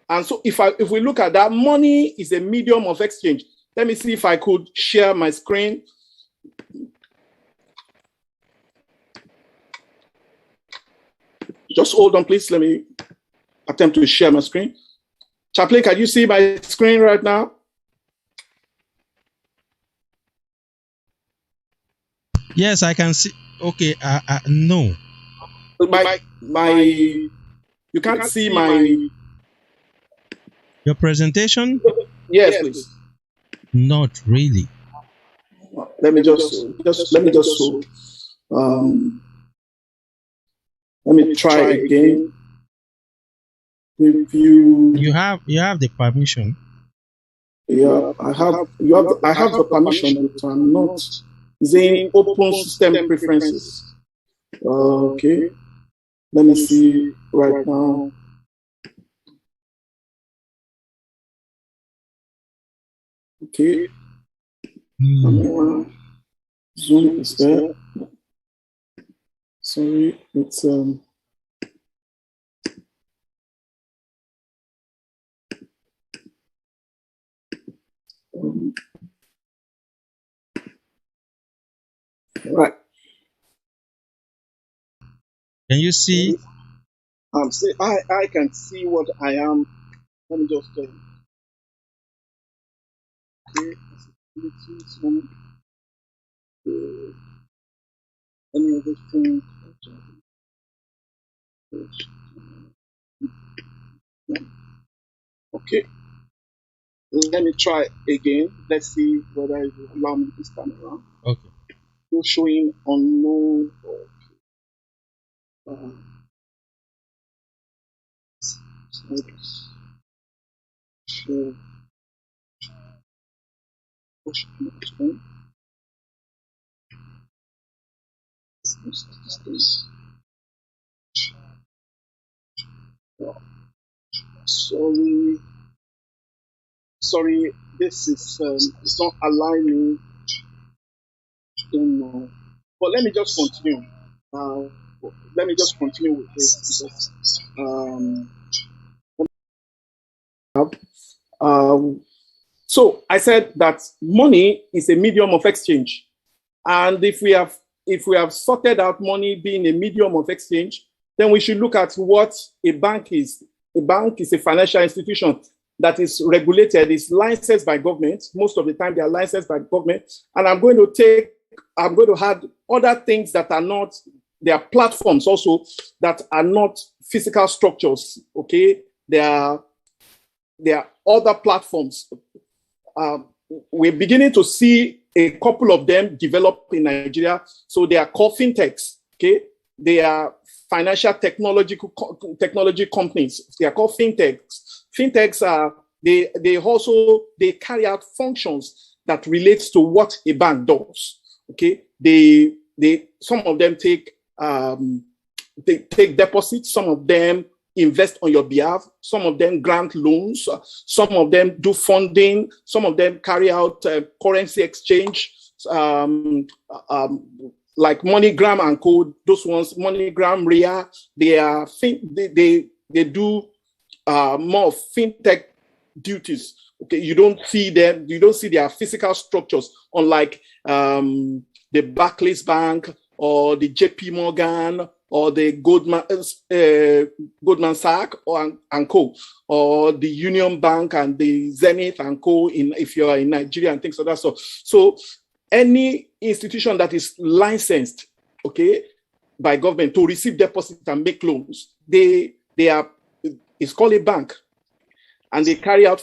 And so if we look at that, money is a medium of exchange. Let me see if I could share my screen. Just hold on, please. Let me attempt to share my screen. Chaplain, can you see my screen right now? Yes, I can see. Okay, no. You can't see my... Your presentation? Yes, please. Not really. Let me just let me try again. If you have the permission. Yeah, I have the permission, but I'm not saying open system preferences. Okay. Let me see right now. Okay. Zoom is there. Sorry, it's right. Can you see? See, I can see what I am. Let me just okay. Any other thing? Okay. Let me try again. Let's see whether it will allow me this time around. Okay. Still showing unknown. Sorry, this is it's not aligning. Don't know. But let me just continue. Let me just continue with this because so I said that money is a medium of exchange, and if we have sorted out money being a medium of exchange, then we should look at what a bank is. A bank is a financial institution that is regulated, is licensed by government. Most of the time, they are licensed by government. And I'm going to add other things that are not, there are platforms also that are not physical structures. Okay, there are other platforms. We're beginning to see a couple of them develop in Nigeria. So they are called fintechs. Okay, they are financial technology companies. They are called fintechs. Fintechs are they carry out functions that relates to what a bank does. Okay, some of them take deposits. Some of them invest on your behalf. Some of them grant loans. Some of them do funding. Some of them carry out currency exchange, like MoneyGram and Co. Those ones, MoneyGram, Ria, they do more of fintech duties. Okay, you don't see them. You don't see their physical structures, unlike the Barclays Bank or the JP Morgan or the Goldman Sachs and Co. or the Union Bank and the Zenith and Co. if you are in Nigeria and things like that. So any institution that is licensed, okay, by government to receive deposits and make loans, it's called a bank. And they carry out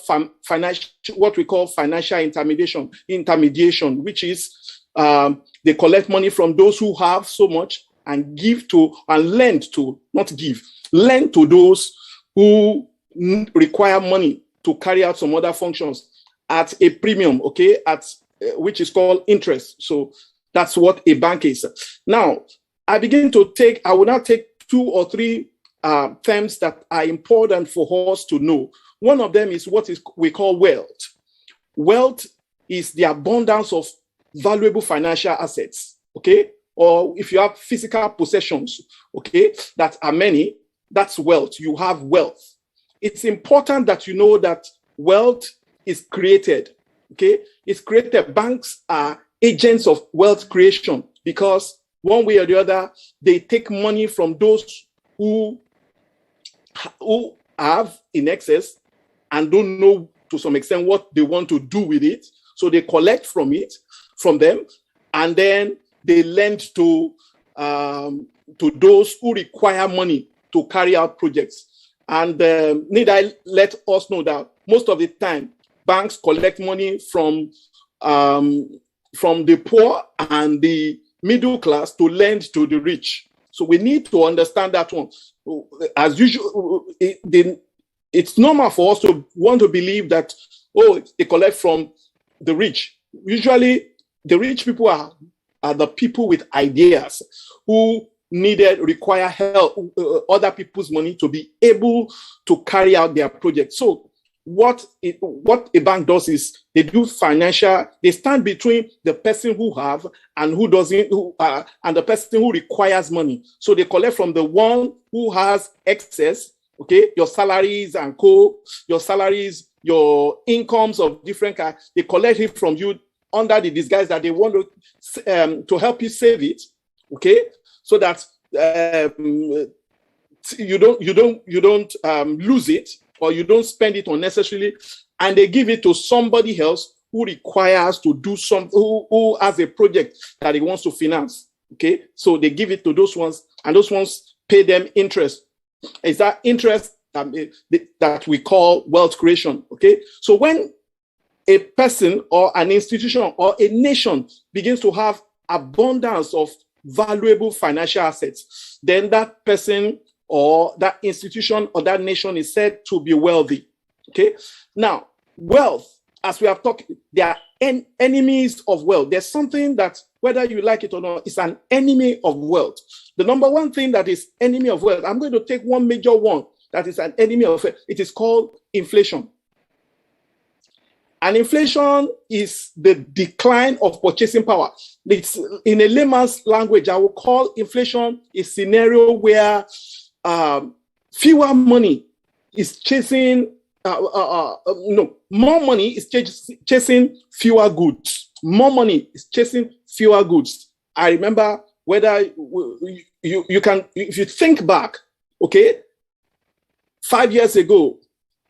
what we call financial intermediation, which is they collect money from those who have so much and lend to those who require money to carry out some other functions at a premium, okay, which is called interest. So that's what a bank is. Now, I will now take 2 or 3 terms that are important for us to know. One of them is what we call wealth. Wealth is the abundance of valuable financial assets, okay? Or if you have physical possessions, okay, that are many, that's wealth. You have wealth. It's important that you know that wealth is created, okay? It's created. Banks are agents of wealth creation because one way or the other, they take money from those who have in excess and don't know to some extent what they want to do with it. So they collect from them, and then they lend to those who require money to carry out projects. And need I let us know that most of the time, banks collect money from the poor and the middle class to lend to the rich. So we need to understand that one. As usual, it's normal for us to want to believe that, they collect from the rich. Usually, the rich people are the people with ideas who require help, other people's money to be able to carry out their project. So what a bank does is they stand between the person who have and who doesn't, and the person who requires money. So they collect from the one who has excess, okay, your salaries and your incomes of different kinds. They collect it from you under the disguise that they want to help you save it, okay, so that you don't lose it, or you don't spend it unnecessarily, and they give it to somebody else who requires to do something, who has a project that he wants to finance. Okay, so they give it to those ones, and those ones pay them interest. It's that interest that we call wealth creation. Okay, so when a person or an institution or a nation begins to have abundance of valuable financial assets, then that person or that institution or that nation is said to be wealthy. Okay. Now, wealth, as we have talked, there are enemies of wealth. There's something that, whether you like it or not, is an enemy of wealth. The number one thing that is enemy of wealth, I'm going to take one major one that is an enemy of wealth. It is called inflation. And inflation is the decline of purchasing power. It's, in a layman's language, I will call inflation a scenario where fewer money is chasing, more money is chasing fewer goods. More money is chasing fewer goods. I remember whether you can, if you think back, okay, 5 years ago,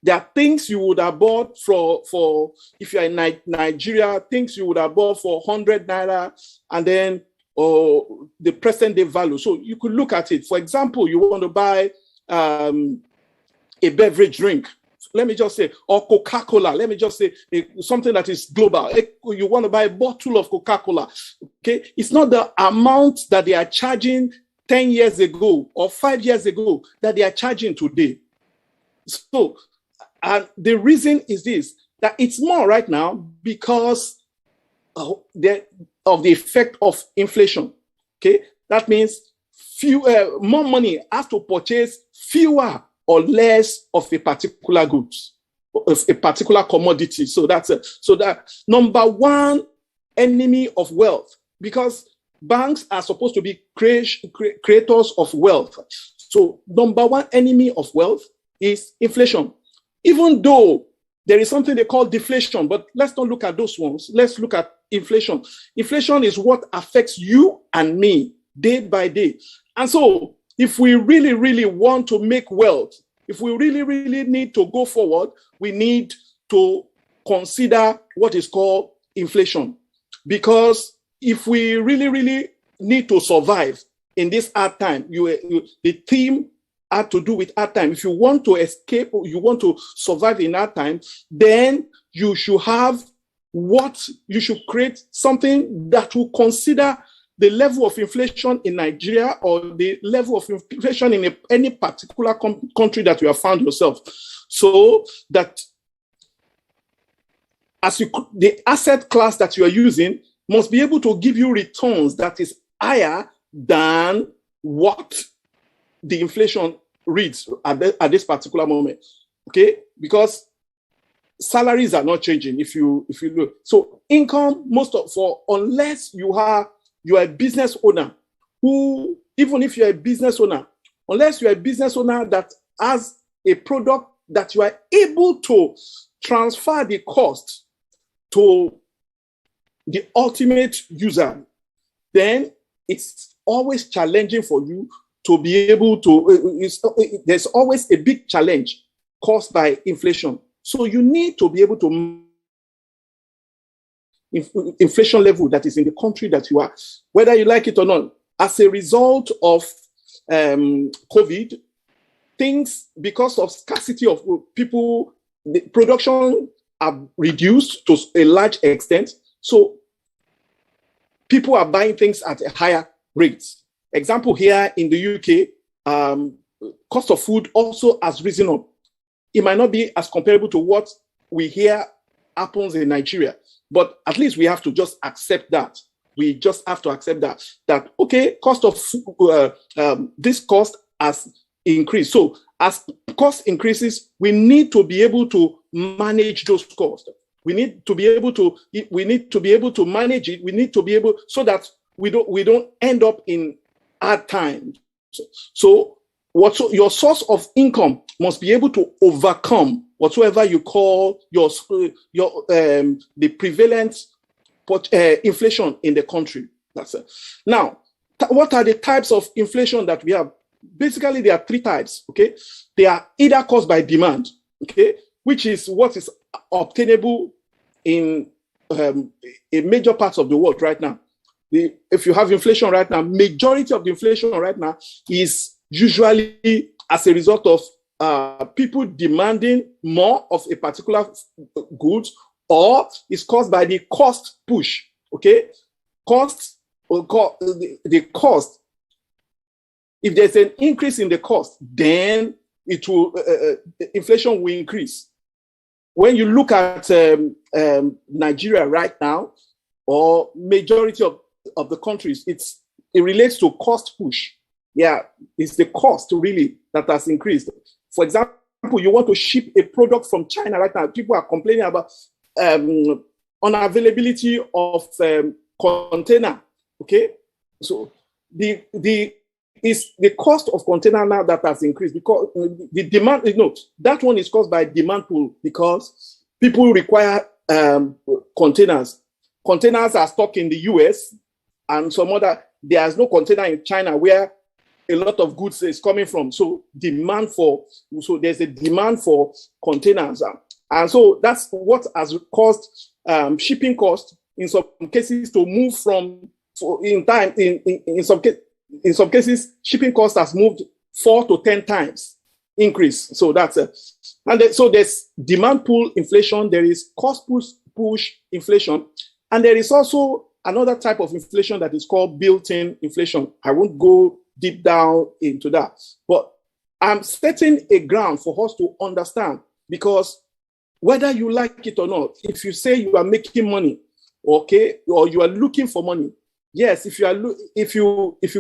there are things you would have bought for if you're in Nigeria, things you would have bought for 100 naira, and then the present day value. So you could look at it. For example, you want to buy a beverage drink, let me just say, or Coca-Cola, let me just say something that is global. You want to buy a bottle of Coca-Cola, okay? It's not the amount that they are charging 10 years ago or 5 years ago that they are charging today. So, and the reason is this, that it's more right now because of the effect of inflation. Okay, that means more money has to purchase fewer or less of a particular goods, of a particular commodity. So that number one enemy of wealth, because banks are supposed to be creators of wealth. So number one enemy of wealth is inflation. Even though there is something they call deflation, but let's not look at those ones. Let's look at inflation. Inflation is what affects you and me day by day. And so if we really, really want to make wealth, if we really, really need to go forward, we need to consider what is called inflation. Because if we really, really need to survive in this hard time, the theme had to do with hard time. If you want to escape, or you want to survive in hard time, then you should create something that will consider the level of inflation in Nigeria or the level of inflation in any particular country that you have found yourself. So that the asset class that you are using must be able to give you returns that is higher than what the inflation reads at this particular moment. Okay, because salaries are not changing. If you look, so income, unless you are a business owner, who, even if you're a business owner, unless you're a business owner that has a product that you are able to transfer the cost to the ultimate user, then it's always challenging for you to be able to, there's always a big challenge caused by inflation. So you need to be able to inflation level that is in the country that you are, whether you like it or not. As a result of COVID, things, because of scarcity of people, the production are reduced to a large extent. So people are buying things at a higher rate. Example here in the UK, cost of food also has risen up. It might not be as comparable to what we hear happens in Nigeria, but at least we have to just accept that. We just have to accept that okay, cost of this cost has increased. So as cost increases, we need to be able to manage those costs. We need to be able to manage it. We need to be able, so that we don't end up in hard times. So your source of income must be able to overcome whatsoever you call the prevalent inflation in the country. That's it. Now, what are the types of inflation that we have? Basically, there are three types. Okay, they are either caused by demand, okay, which is what is obtainable in major parts of the world right now. If you have inflation right now, majority of the inflation right now is usually as a result of people demanding more of a particular goods, or is caused by the cost push. Okay, the cost. If there's an increase in the cost, then it will inflation will increase. When you look at Nigeria right now, or majority of the countries, it relates to cost push. Yeah, it's the cost really that has increased. For example, you want to ship a product from China right now. People are complaining about unavailability of container. Okay, so it's the cost of container now that has increased, because the demand, that one is caused by demand pool, because people require containers. Containers are stuck in the US and some other, there's no container in China where a lot of goods is coming from. So there's a demand for containers. And so that's what has caused shipping costs in some cases to move from, in some cases, shipping cost has moved 4 to 10 times increase. So that's it. And so there's demand pull inflation, there is cost push inflation, and there is also another type of inflation that is called built-in inflation. I won't go deep down into that, but I'm setting a ground for us to understand, because whether you like it or not, if you say you are making money, okay, or you are looking for money, yes, if you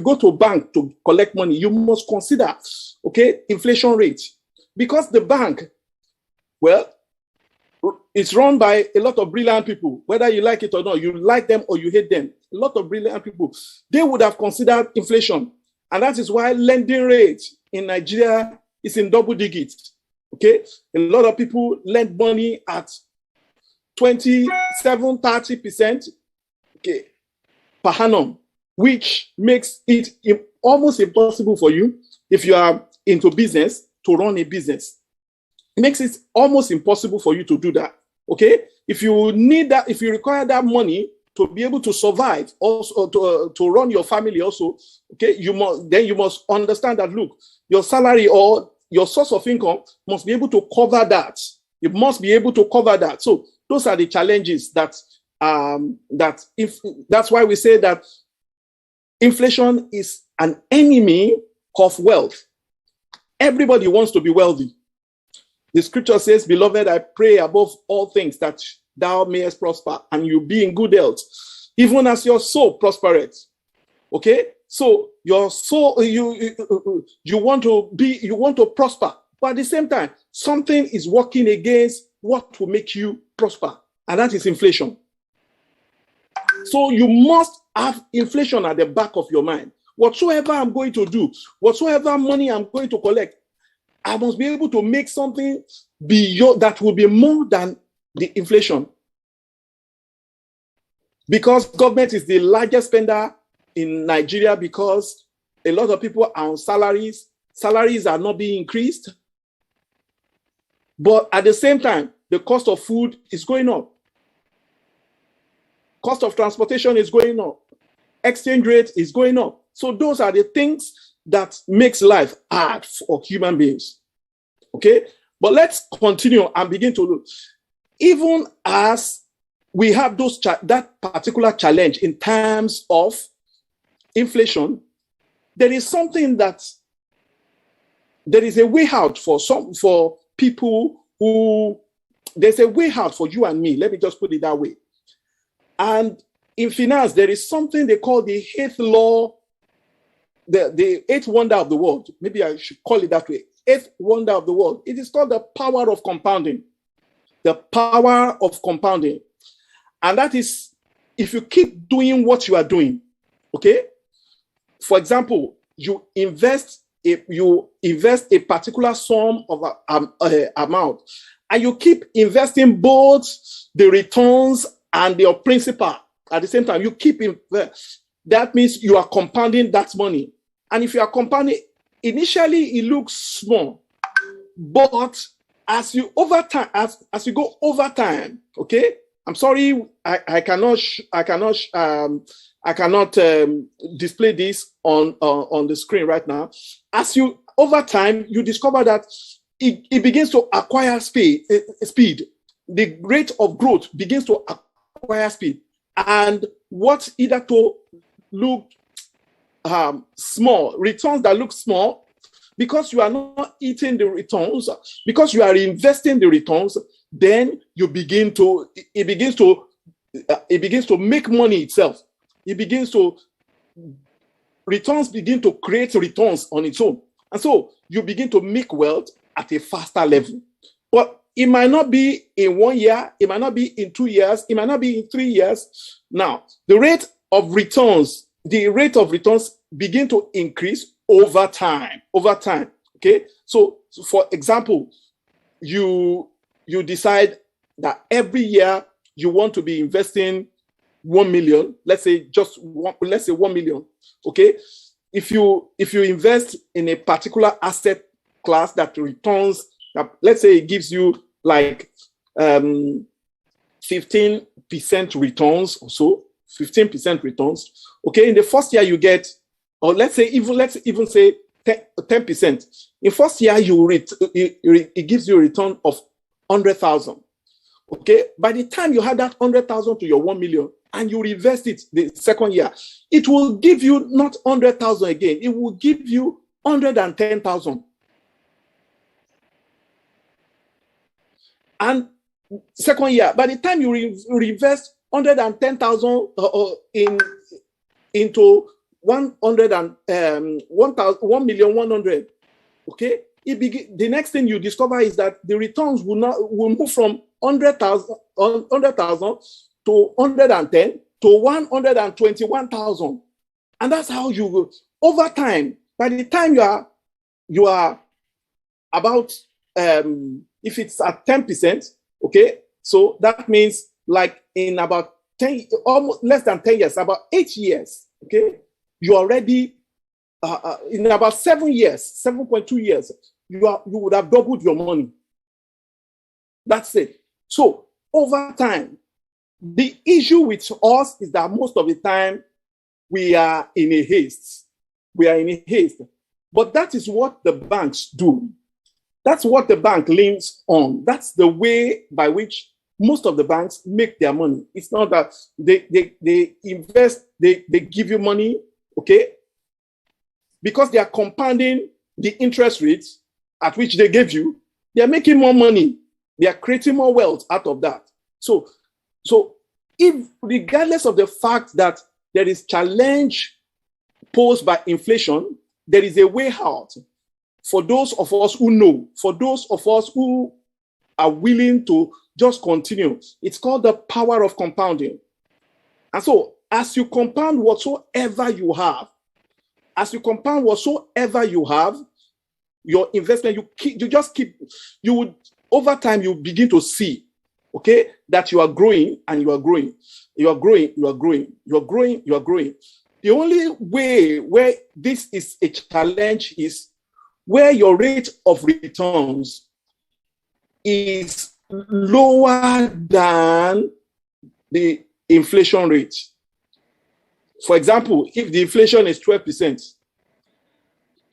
go to a bank to collect money, you must consider, okay, inflation rate, because the bank, well, it's run by a lot of brilliant people, whether you like it or not, you like them or you hate them. A lot of brilliant people, they would have considered inflation, and that is why lending rate in Nigeria is in double digits. Okay, a lot of people lend money at 27-30%. Okay, per annum, which makes it almost impossible for you, if you are into business, to run a business. It makes it almost impossible for you to do that. Okay, if you need that, if you require that money to be able to survive, also to run your family, also, okay, you must understand that, look, your salary or your source of income must be able to cover that. It must be able to cover that. So those are the challenges that's why we say that inflation is an enemy of wealth. Everybody wants to be wealthy. The scripture says, beloved, I pray above all things that thou mayest prosper and you be in good health, even as your soul prospereth. Okay, so your soul, you want to prosper, but at the same time, something is working against what will make you prosper, and that is inflation. So you must have inflation at the back of your mind. Whatsoever I'm going to do, whatsoever money I'm going to collect, I must be able to make something beyond that will be more than the inflation. Because government is the largest spender in Nigeria, because a lot of people are on salaries. Salaries are not being increased. But at the same time, the cost of food is going up. Cost of transportation is going up. Exchange rate is going up. So those are the things that makes life hard for human beings. Okay? But let's continue and begin to look. Even as we have that particular challenge in terms of inflation, there is something that there is a way out for people who, there's a way out for you and me. Let me just put it that way. And in finance, there is something they call the eighth law, the eighth wonder of the world. Maybe I should call it that way. Eighth wonder of the world. It is called the power of compounding. The power of compounding. And that is, if you keep doing what you are doing, okay? For example, you invest a particular sum of amount, and you keep investing both the returns and your principal at the same time. You keep that means you are compounding that money. And if you are compounding, initially it looks small, but as you over time, as you go over time, okay. I'm sorry, I cannot display this on the screen right now. As you over time, you discover that it begins to acquire speed. The rate of growth begins to acquire speed, and what hitherto looked small, returns that look small, because you are not eating the returns, because you are investing the returns, then it begins to make money itself. Returns begin to create returns on its own. And so you begin to make wealth at a faster level. But it might not be in 1 year, it might not be in 2 years, it might not be in 3 years. Now, the rate of returns begin to increase over time. Okay. So for example, you decide that every year you want to be investing 1 million, let's say 1 million. Okay. If you invest in a particular asset class that returns, let's say it gives you like 15% returns or so, 15% returns. Okay. In the first year you get, or let's even say 10%. In first year it gives you a return of 100,000. Okay. By the time you have that 100,000 to your 1 million and you reinvest it the second year, it will give you not 100,000 again. It will give you 110,000. And second year, by the time you reinvest 110,000 into 1,100,000, okay, the next thing you discover is that the returns will move from 100,000 to 110 to 121,000, and that's how you go over time. By the time you are about if it's at 10%, okay, so that means like in about 10, almost less than 10 years, about 8 years, okay, you already in about 7 years, 7.2 years, you would have doubled your money. That's it. So over time, the issue with us is that most of the time we are in a haste. But that is what the banks do. That's what the bank leans on. That's the way by which most of the banks make their money. It's not that they invest, they give you money, okay? Because they are compounding the interest rates at which they gave you, they are making more money. They are creating more wealth out of that. So if regardless of the fact that there is challenge posed by inflation, there is a way out for those of us who know, for those of us who are willing to just continue. It's called the power of compounding. And so as you compound whatsoever you have, your investment, over time, you begin to see, okay, that you are growing and you are growing. You are growing. The only way where this is a challenge is where your rate of returns is lower than the inflation rate. For example, if the inflation is 12%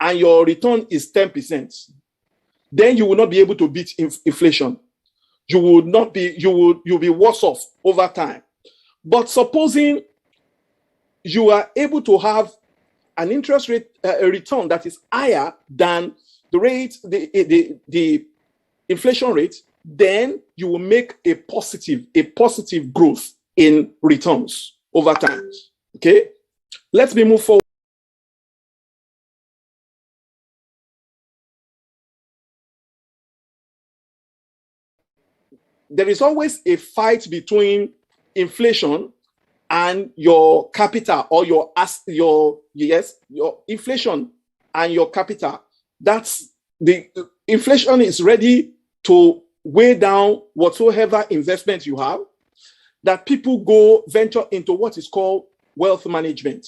and your return is 10%, then you will not be able to beat inflation. You'll be worse off over time. But supposing you are able to have an interest rate a return that is higher than the inflation rate, then you will make a positive growth in returns over time. Okay, let me move forward. There is always a fight between inflation and your capital, or your inflation and your capital. That's the inflation is ready to weigh down whatsoever investment you have, that people go venture into what is called wealth management.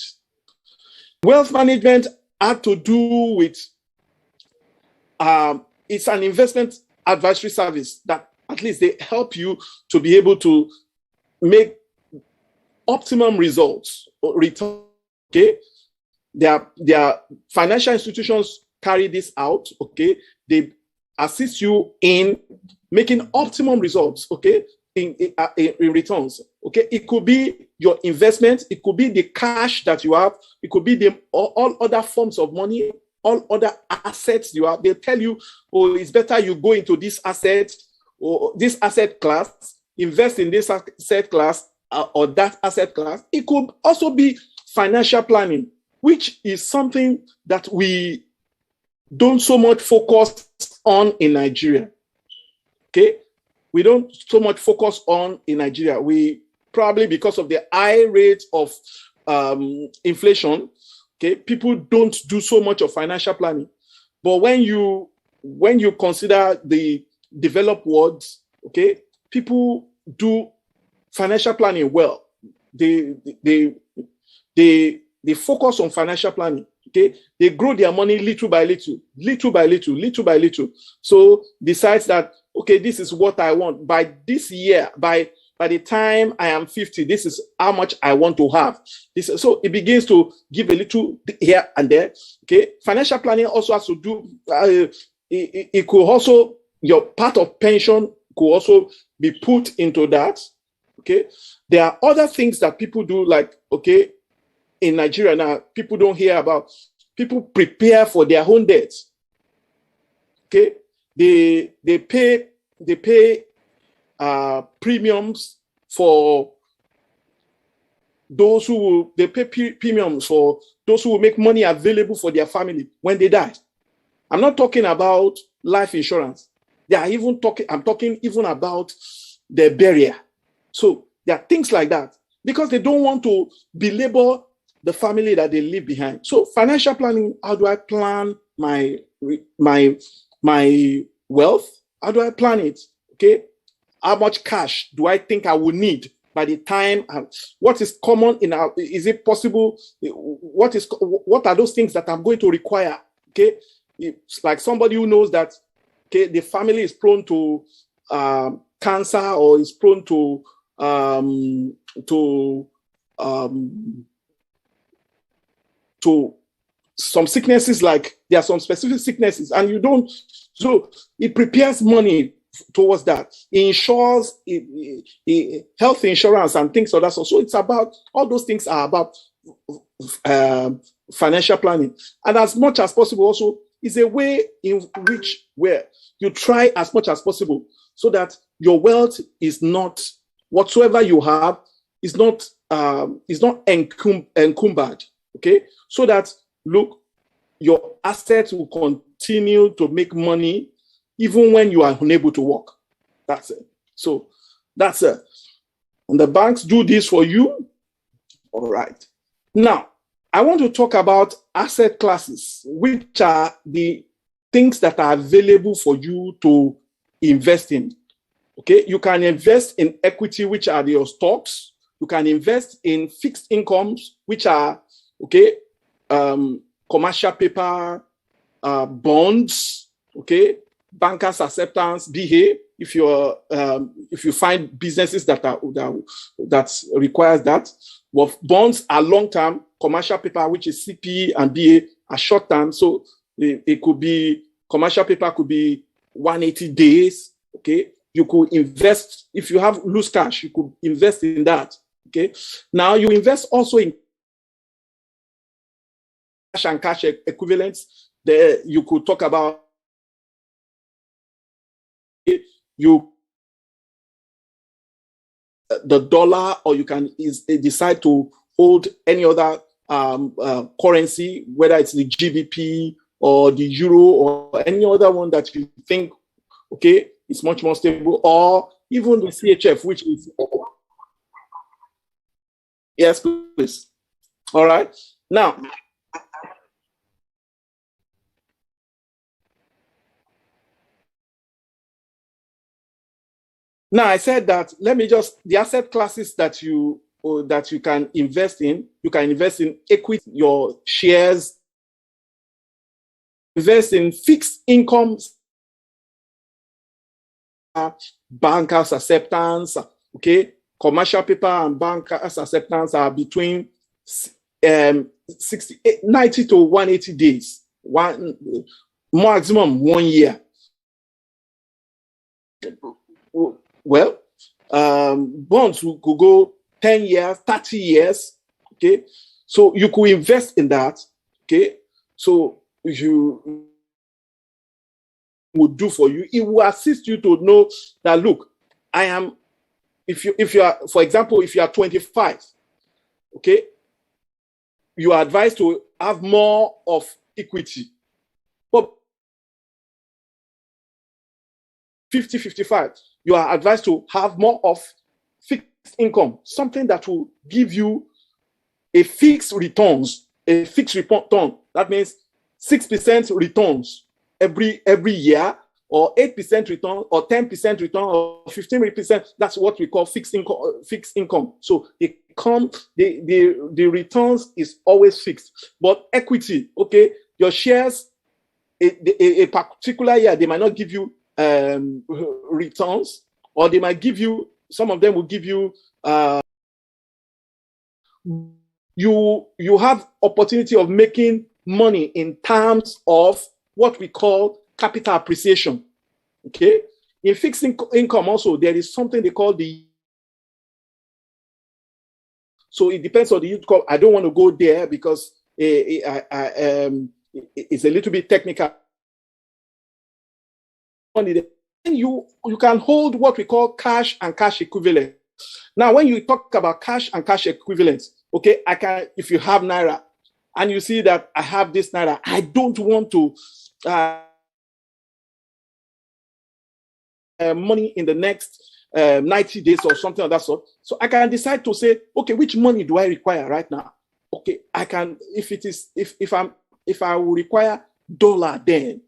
Wealth management had to do with it's an investment advisory service that at least they help you to be able to make optimum results or return. Okay, their financial institutions carry this out. Okay, they assist you in making optimum results. Okay, in returns. Okay, it could be your investment, it could be the cash that you have, it could be all other forms of money, all other assets you have. They tell you, oh, it's better you go into this asset or this asset class, invest in this asset class or that asset class. It could also be financial planning, which is something that we don't so much focus on in Nigeria. Okay, we don't so much focus on in Nigeria. We probably, because of the high rate of inflation, okay, people don't do so much of financial planning. But when you consider the developed world, okay, people do financial planning well. They focus on financial planning. Okay, they grow their money little by little. So decides that, okay, this is what I want by this year. By the time I am 50, this is how much I want to have. So it begins to give a little here and there. Okay, financial planning also has to do. It could also, your part of pension could also be put into that. Okay, there are other things that people do, like, okay, in Nigeria now, people don't hear about. People prepare for their own debts. Okay, they pay premiums for those who premiums for those who will make money available for their family when they die. I'm not talking about life insurance. I'm talking even about their burial. So there are things like that because they don't want to belabor the family that they leave behind. So financial planning, how do I plan my wealth? How do I plan it? Okay, how much cash do I think I will need by the time? What is common in our? Is it possible? What are those things that I'm going to require? Okay, it's like somebody who knows that, okay, the family is prone to cancer, or is prone to some sicknesses, like there are some specific sicknesses, and you don't, so it prepares money towards that. It insures health insurance and things like that. So it's about, all those things are about financial planning. And as much as possible also is a way in which where you try as much as possible so that your wealth is not, whatsoever you have is not encumbered. Okay, so that, look, your assets will continue to make money even when you are unable to work. That's it. So that's it. And the banks do this for you. All right. Now, I want to talk about asset classes, which are the things that are available for you to invest in. Okay, you can invest in equity, which are your stocks. You can invest in fixed incomes, which are, okay, commercial paper, bonds, okay, bankers acceptance, BA. if you find businesses that requires that. Well, bonds are long term. Commercial paper, which is CP and BA, are short term. So it could be commercial paper could be 180 days. Okay, you could invest if you have loose cash. You could invest in that. Okay, now you invest also in cash and cash equivalents. There you could talk about the dollar, or you can decide to hold any other currency, whether it's the GBP or the euro or any other one that you think, okay, it's much more stable, or even the CHF, which is, yes, please. All right. Now, I said that, let me just, the asset classes that you can invest in, you can invest in equity, your shares, invest in fixed incomes, bankers acceptance, okay, commercial paper and bankers acceptance are between 90 to 180 days, maximum 1 year. Well, bonds could go 10 years, 30 years, okay? So you could invest in that, okay? So you would do for you. It will assist you to know that, look, I am, if you are, for example, if you are 25, okay, you are advised to have more of equity. But 50, 55, you are advised to have more of fixed income, something that will give you a fixed return. That means 6% returns every year, or 8% return, or 10% return, or 15%. That's what we call fixed income. So the returns is always fixed. But equity, okay, your shares, a particular year, they might not give you returns, or they might give you, some of them will give you, you have opportunity of making money in terms of what we call capital appreciation. Okay, in fixed income also, there is something they call the, so it depends on the yield curve. I don't want to go there because it's a little bit technical. You can hold what we call cash and cash equivalent. Now, when you talk about cash and cash equivalents, okay, I can, if you have Naira and you see that I have this Naira, I don't want to money in the next 90 days or something of that sort. So I can decide to say, okay, which money do I require right now? Okay, I can, if I will require dollar, then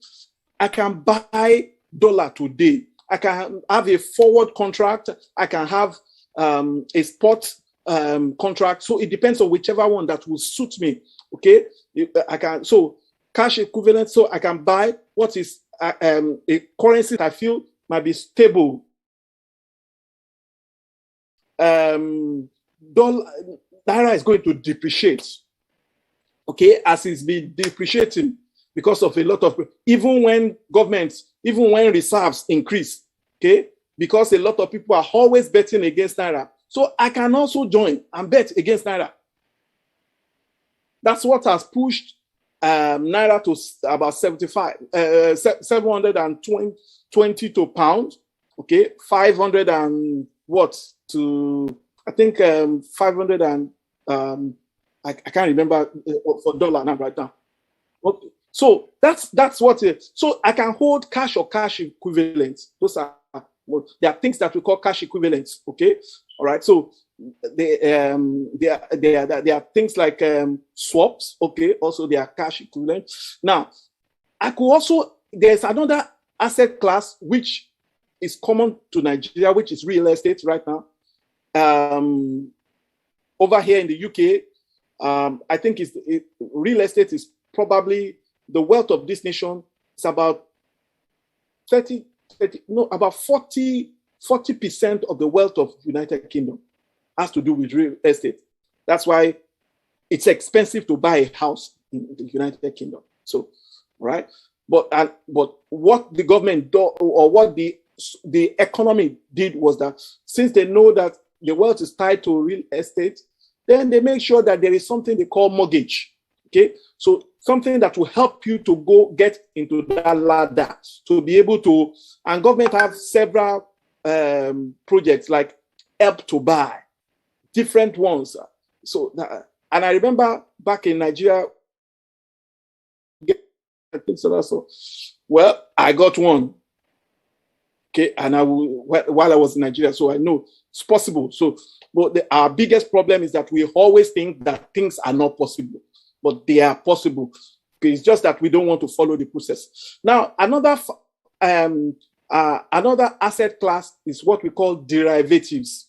I can buy dollar today. I can have a forward contract. I can have a spot contract. So it depends on whichever one that will suit me. Okay, I can, so cash equivalent. So I can buy what is a currency that I feel might be stable. Dollar, Naira is going to depreciate. Okay, as it's been depreciating because of a lot of, even when reserves increase, okay, because a lot of people are always betting against Naira. So I can also join and bet against Naira. That's what has pushed Naira to about 720 to pound, okay, 500 and what to, I think 500 and I can't remember for dollar now right now. Okay. So that's what it is. So I can hold cash or cash equivalents. Those are, well, there are things that we call cash equivalents. Okay, all right. So there are things like swaps. Okay, also they are cash equivalents. Now, I could also, there's another asset class which is common to Nigeria, which is real estate right now. Over here in the UK, I think real estate is probably the wealth of this nation is about 30 about 40% of the wealth of United Kingdom has to do with real estate. That's why it's expensive to buy a house in the United Kingdom. So, right? But what the government do, or what the economy did, was that since they know that the wealth is tied to real estate, then they make sure that there is something they call mortgage. Okay, so something that will help you to go get into that ladder to be able to. And government have several projects like help to buy, different ones. So, and I remember back in Nigeria, well, I got one. Okay, and while I was in Nigeria, so I know it's possible. So, but our biggest problem is that we always think that things are not possible, but they are possible. Okay, it's just that we don't want to follow the process. Now, another asset class is what we call derivatives.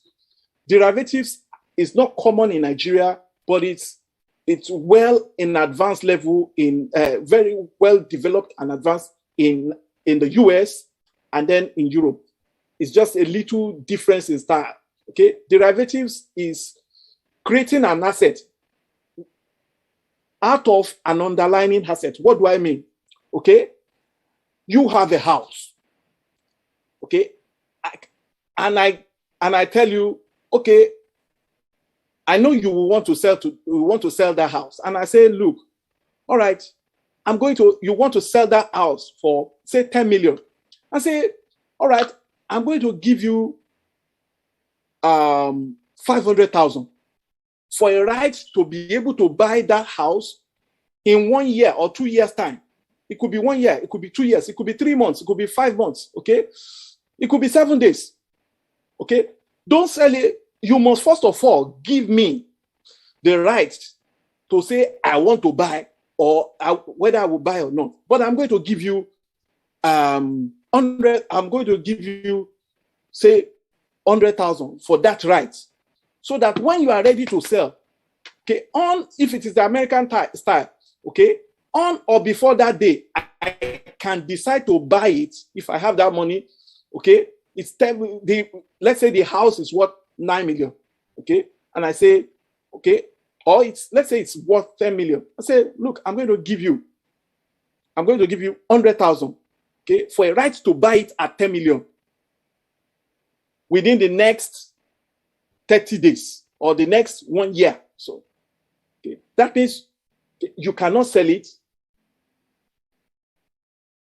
Derivatives is not common in Nigeria, but it's well in advanced level, in very well developed and advanced in the US and then in Europe. It's just a little difference in style. Okay, derivatives is creating an asset out of an underlying asset. What do I mean? Okay, you have a house. Okay, and I tell you, okay, I know you want to sell that house, and I say, look, all right, you want to sell that house for say 10 million. I say, all right, I'm going to give you 500,000 for a right to be able to buy that house in 1 year or 2 years time. It could be 1 year, it could be 2 years, it could be 3 months, it could be 5 months. Okay, it could be 7 days. Okay, don't sell it. You must first of all give me the right to say I want to buy, or whether I will buy or not. But I'm going to give you 100. I'm going to give you say 100,000 for that right, so that when you are ready to sell, okay, if it is the American style, okay, on or before that day, I can decide to buy it if I have that money. Okay, let's say the house is worth 9 million, okay, and I say, okay, or let's say it's worth 10 million. I say, look, I'm going to give you 100,000, okay, for a right to buy it at 10 million within the next 30 days or the next 1 year. So, okay, that means you cannot sell it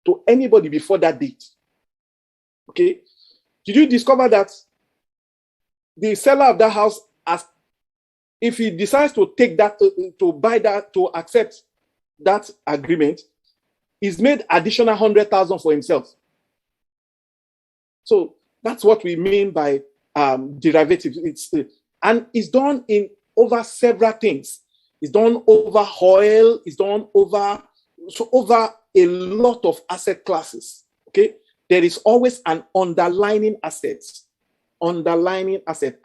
to anybody before that date. Okay, did you discover that the seller of that house, if he decides to take that, to buy that, to accept that agreement, he's made additional 100,000 for himself. So that's what we mean by derivatives. And it's done in over several things. It's done over oil. It's done over a lot of asset classes. Okay, there is always an underlying asset. Underlining asset.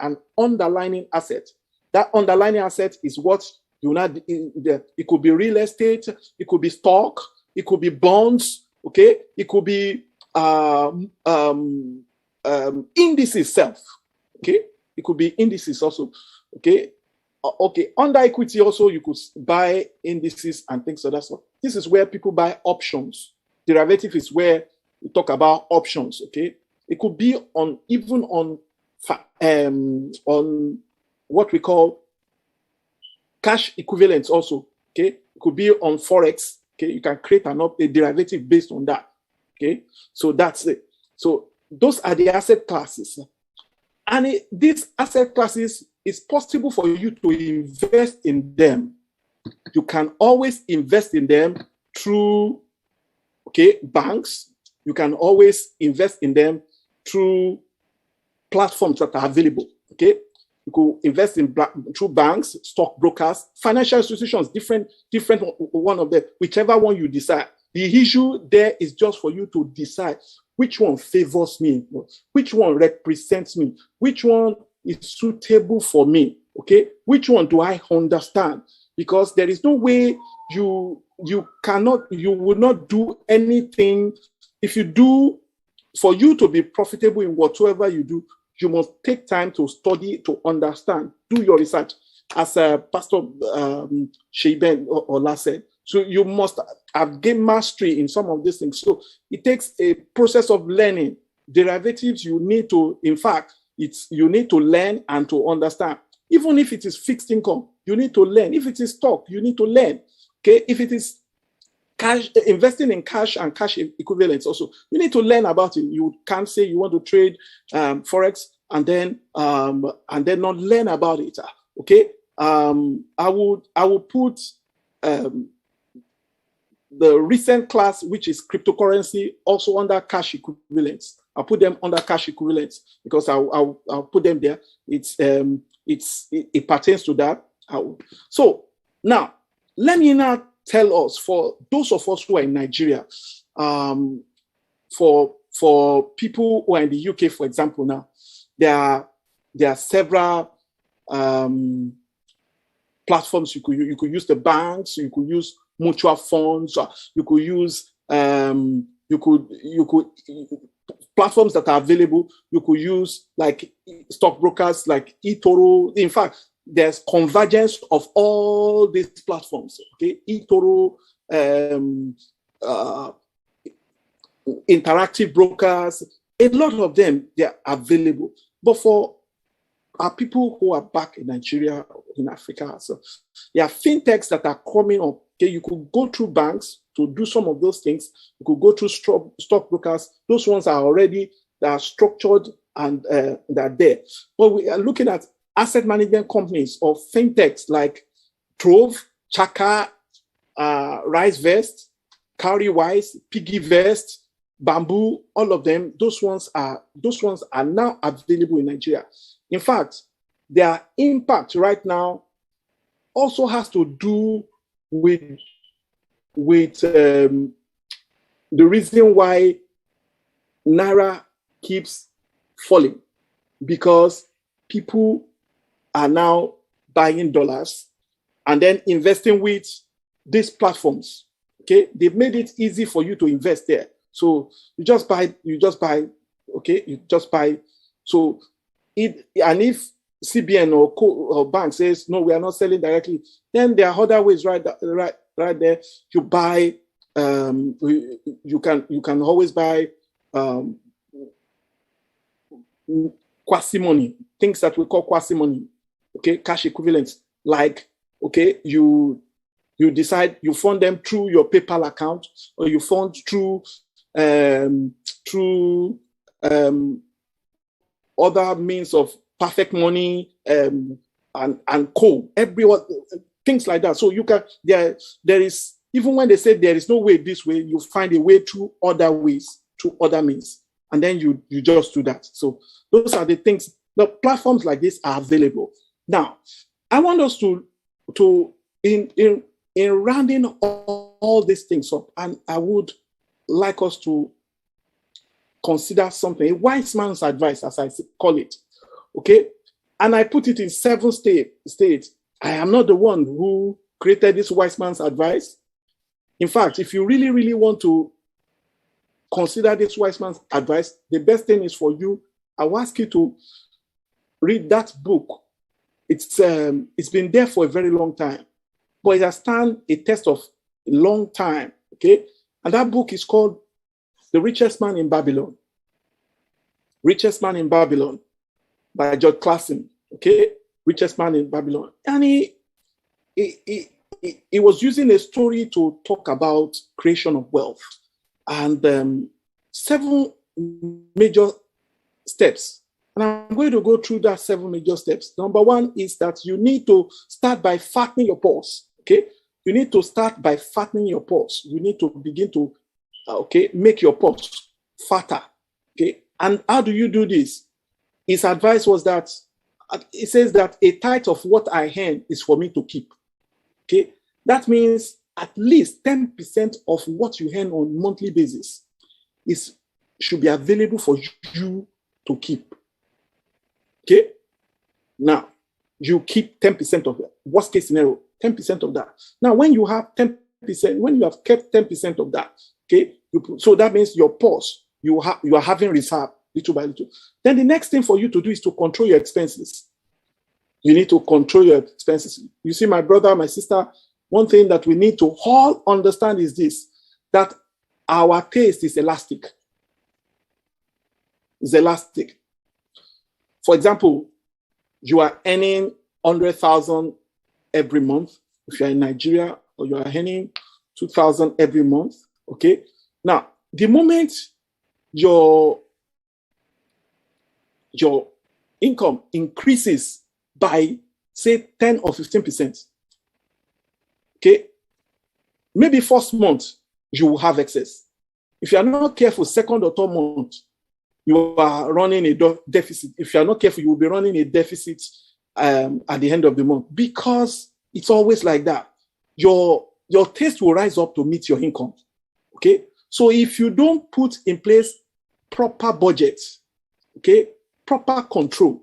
That underlying asset is what it could be real estate, it could be stock, it could be bonds, okay, it could be indices itself, okay, it could be indices also, okay. Okay, under equity also you could buy indices and things of that sort. This is where people buy options. Derivative is where we talk about options, okay. It could be even on what we call cash equivalents also, okay. It could be on forex, okay. You can create a derivative based on that, okay. So that's it. So those are the asset classes, and these asset classes, it's possible for you to invest in them. You can always invest in them through, okay, banks. You can always invest in them through platforms that are available, okay? You could invest through banks, stock brokers, financial institutions, different one of them, whichever one you decide. The issue there is just for you to decide which one favors me, which one represents me, which one is suitable for me, okay? Which one do I understand? Because there is no way you will not do anything. If you do for you to be profitable in whatsoever you do, you must take time to study, to understand, do your research. As Pastor Sheben Ola said, so you must have gained mastery in some of these things. So it takes a process of learning. Derivatives, you need to, in fact, you need to learn and to understand. Even if it is fixed income, you need to learn. If it is stock, you need to learn. Okay, if it is cash, investing in cash and cash equivalents, also you need to learn about it. You can't say you want to trade forex and then not learn about it. Okay, I would put the recent class, which is cryptocurrency, also under cash equivalents. I'll put them under cash equivalents because I'll put them there. It pertains to that. So now let me now tell us, for those of us who are in Nigeria, for people who are in the UK, for example, now there are several platforms you could use. The banks, you could use mutual funds, you could use platforms that are available. You could use like stockbrokers like eToro. In fact, there's convergence of all these platforms. Okay, eToro, interactive brokers, a lot of them, they are available. But for our people who are back in Nigeria, in Africa, so there are fintechs that are coming up. Okay, you could go through banks to do some of those things. You could go through stockbrokers. Those ones are already, they are structured and they're there. But we are looking at asset management companies or fintechs like Trove, Chaka, RiseVest, Cowrywise, PiggyVest, Bamboo, all of them. Those ones are now available in Nigeria. In fact, their impact right now also has to do with the reason why Naira keeps falling, because people are now buying dollars and then investing with these platforms. Okay, they've made it easy for you to invest there. So you just buy. Okay, you just buy. So and if CBN or bank says no, we are not selling directly, then there are other ways right there. You buy. You can always buy quasi-money, things that we call quasi-money. Okay, cash equivalents. Like, okay, you decide you fund them through your PayPal account, or you fund through other means of perfect money and co. Everyone, things like that. So you can there is, even when they say there is no way this way, you find a way through other ways, through other means, and then you just do that. So those are the things. The platforms like this are available. Now, I want us to in rounding all these things up, and I would like us to consider something, a wise man's advice, as I call it. Okay, and I put it in 7 states. I am not the one who created this wise man's advice. In fact, if you really, really want to consider this wise man's advice, the best thing is for you, I will ask you to read that book. It's been there for a very long time, but it has stand a test of a long time. Okay, and that book is called The Richest Man in Babylon. Richest Man in Babylon by George Clason. Okay, Richest Man in Babylon, and he was using a story to talk about creation of wealth and 7 major steps. And I'm going to go through that 7 major steps. Number 1 is that you need to start by fattening your pulse. Okay, you need to start by fattening your pulse. You need to begin to make your pulse fatter. Okay, and how do you do this? His advice was that it says that a tithe of what I earn is for me to keep. Okay, that means at least 10% of what you earn on a monthly basis should be available for you to keep. Okay, now you keep 10% of that. Worst case scenario, 10% of that. Now, when you have 10%, when you have kept 10% of that, okay, so that means your pulse, you are having reserve little by little. Then the next thing for you to do is to control your expenses. You need to control your expenses. You see, my brother, my sister, one thing that we need to all understand is this, that our taste is elastic. It's elastic. For example, you are earning 100,000 every month. If you're in Nigeria, or you are earning 2,000 every month, okay? Now, the moment your income increases by, say, 10 or 15%, okay? Maybe first month, you will have excess. If you are not careful, second or third month, you are running a deficit. If you are not careful, you will be running a deficit at the end of the month, because it's always like that. Your taste will rise up to meet your income. Okay? So if you don't put in place proper budget, okay, proper control,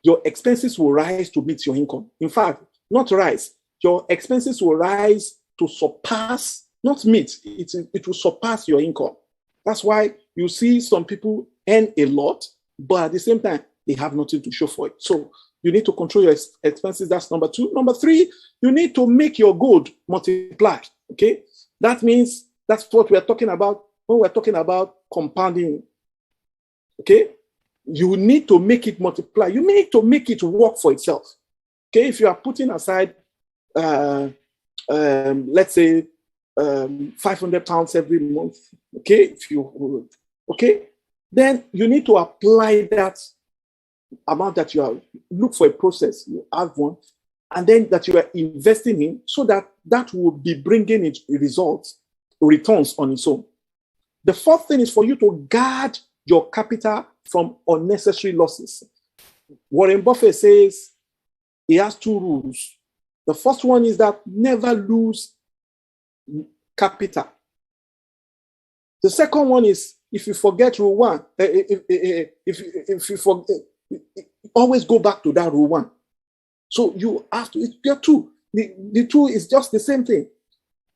your expenses will rise to meet your income. In fact, not rise. Your expenses will rise to surpass, not meet, it will surpass your income. That's why you see some people earn a lot, but at the same time, they have nothing to show for it. So you need to control your expenses. That's number two. Number three, you need to make your gold multiply. Okay? That means that's what we're talking about when we're talking about compounding. Okay? You need to make it multiply. You need to make it work for itself. Okay? If you are putting aside, let's say, 500 pounds every month, okay? Then you need to apply that amount that you are, look for a process, you have one, and then that you are investing in, so that will be bringing it results, returns on its own. The fourth thing is for you to guard your capital from unnecessary losses. Warren Buffett says he has two rules. The first one is that never lose capital. The second one is, if you forget rule one, if you forget, always go back to that rule one. So you have to, there are two. The two is just the same thing.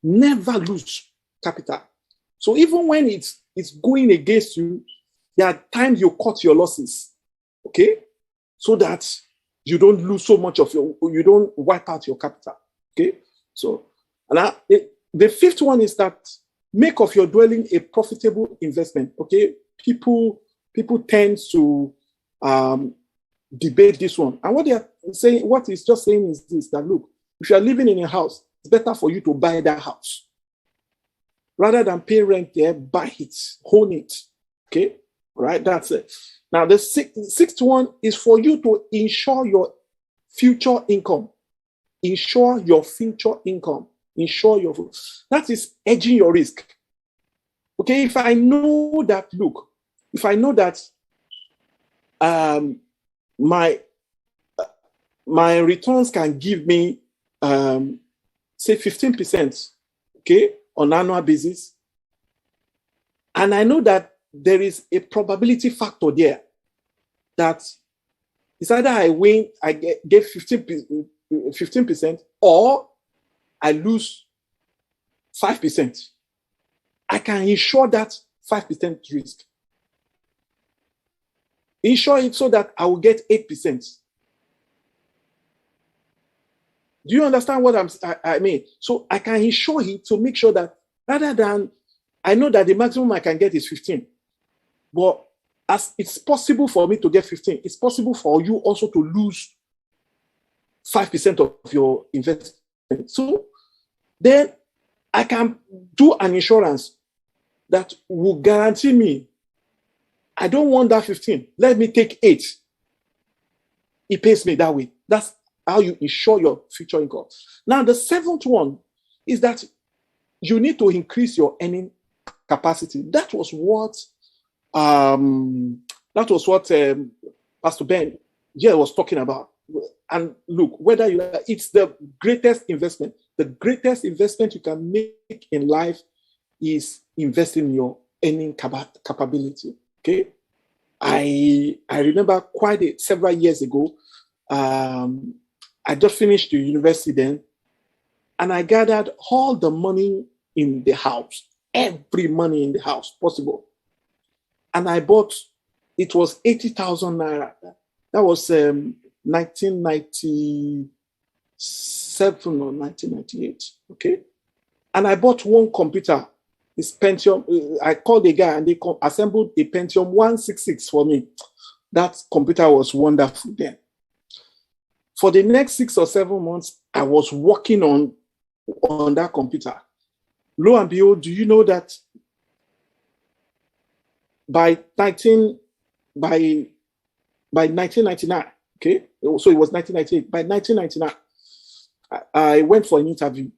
Never lose capital. So even when it's going against you, there are times you cut your losses, okay? So that you don't lose so much of you don't wipe out your capital, okay? So, and the fifth one is that make of your dwelling a profitable investment, okay? People tend to debate this one. And what they are saying, what it's just saying is this, that look, if you are living in a house, it's better for you to buy that house. Rather than pay rent there, buy it, own it, okay? All right, that's it. Now, the sixth one is for you to ensure your future income. Ensure your future income. That is hedging your risk. Okay, if I know that, look, if I know that my returns can give me, say, 15%, okay, on annual basis, and I know that there is a probability factor there that it's either I win, I get 15%, or I lose 5%. I can insure that 5% risk. Insure it so that I will get 8%. Do you understand what I mean? So I can insure it to make sure that, rather than, I know that the maximum I can get is 15. But as it's possible for me to get 15, it's possible for you also to lose 5% of your investment. So then I can do an insurance that will guarantee me, I don't want that 15. Let me take 8. It pays me that way. That's how you insure your future income. Now, the seventh one is that you need to increase your earning capacity. That was what Pastor Ben was talking about. And look, whether it's the greatest investment. The greatest investment you can make in life is investing in your earning capability. Okay, I remember several years ago. I just finished the university then, and I gathered all the money in the house, every money in the house possible. and I bought, it was 80,000 naira. That was 1997 or 1998. Okay. And I bought one computer. It's Pentium. I called the guy and they assembled a Pentium 166 for me. That computer was wonderful then. For the next 6 or 7 months, I was working on that computer. Lo and behold, do you know that by 1999, okay, so it was 1998. By 1999, I went for an interview,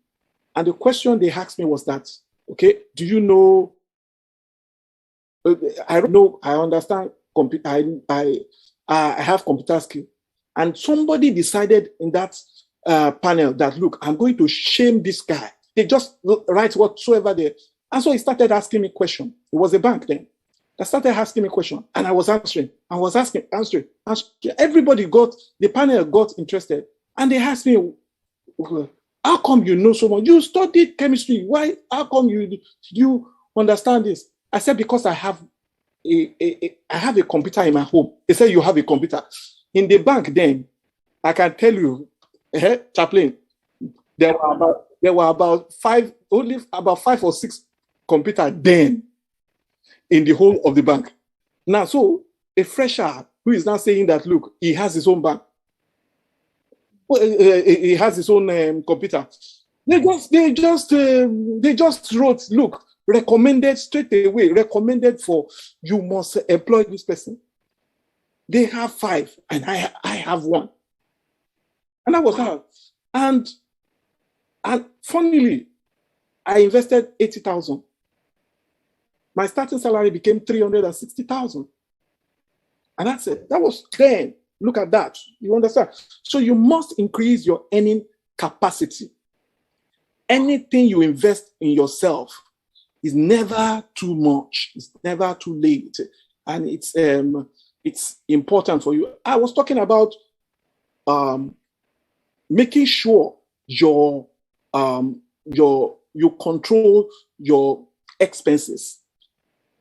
and the question they asked me was that, okay, do you know? I don't know. I understand. I have computer skill, and somebody decided in that panel that, look, I'm going to shame this guy. They just write whatsoever they, and so he started asking me questions. It was a bank then. I started asking me questions, and I was answering. I was answering. Everybody the panel got interested, and they asked me, how come you know so much? You studied chemistry. Why? How come you understand this? I said, because I have a computer in my home. They said, you have a computer. In the bank then, I can tell you, Chaplain, there were about five or six computers then in the whole of the bank. Now, so a fresher who is now saying that, look, he has his own bank, he has his own computer. They just wrote, look, recommended straight away, recommended for, you must employ this person. They have 5 and I have 1. And that was how. And funnily, I invested 80,000. My starting salary became 360,000. And that's it. That was then. Look at that. You understand? So you must increase your earning capacity. Anything you invest in yourself is never too much. It's never too late. And it's important for you. I was talking about making sure you control your expenses.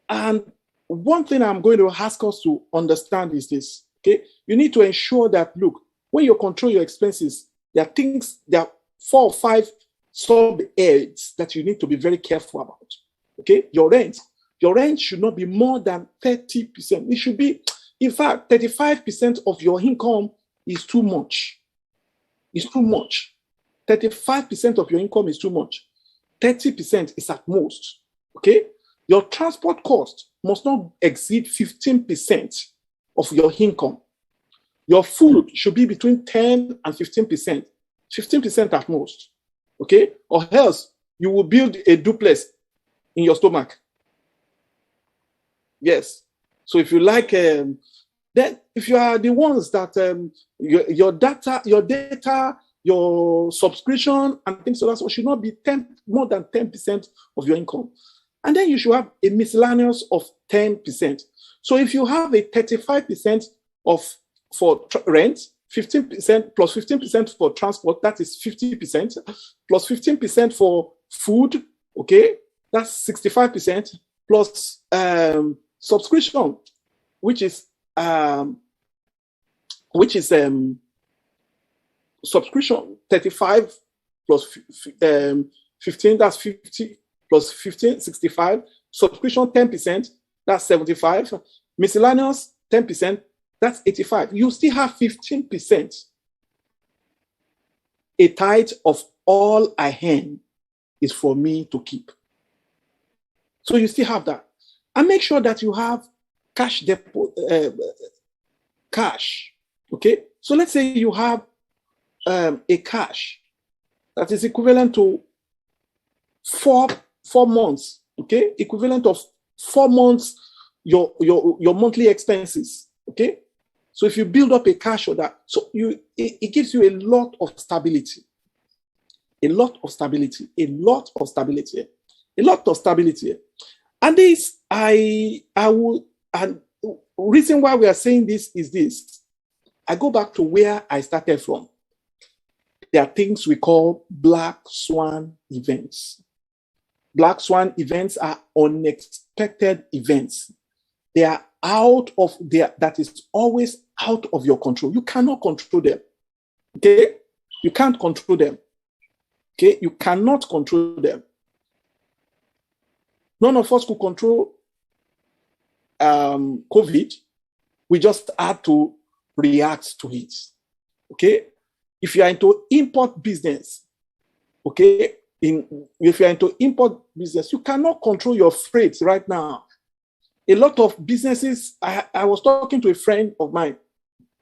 And one thing I'm going to ask us to understand is this. Okay, you need to ensure that, look, when you control your expenses, there are 4 or 5 sub-heads that you need to be very careful about. Okay, your rent should not be more than 30%. It should be, in fact, 35% of your income is too much. It's too much. 35% of your income is too much. 30% is at most. Okay, your transport cost must not exceed 15% of your income. Your food should be between 10 and 15%. 15% at most. Okay? Or else you will build a duplex in your stomach. Yes. So if you like, then if you are the ones that your data, your subscription and things like that should not be more than 10% of your income. And then you should have a miscellaneous of 10%. So if you have a 35% for rent, 15% plus 15% for transport, that is 50%, plus 15% for food, okay, that's 65%, plus subscription, which is subscription 35 plus 15, that's 50, plus 15, 65, subscription 10%, that's 75, miscellaneous 10%, that's 85. You still have 15%. A tithe of all I earn is for me to keep. So you still have that. And make sure that you have cash. Okay? So let's say you have a cash that is equivalent to 4 months, okay? Equivalent of 4 months your monthly expenses, okay? So if you build up a cash or that, so it gives you a lot of stability. A lot of stability. And this, and reason why we are saying this is this. I go back to where I started from. There are things we call black swan events. Black swan events are unexpected events they are that is always out of your control. You cannot control them. Okay? You can't control them. Okay? You cannot control them. None of us could control COVID. We just had to react to it. Okay? If you are into import business, okay, if you are into import business, you cannot control your freight right now. A lot of businesses, I was talking to a friend of mine.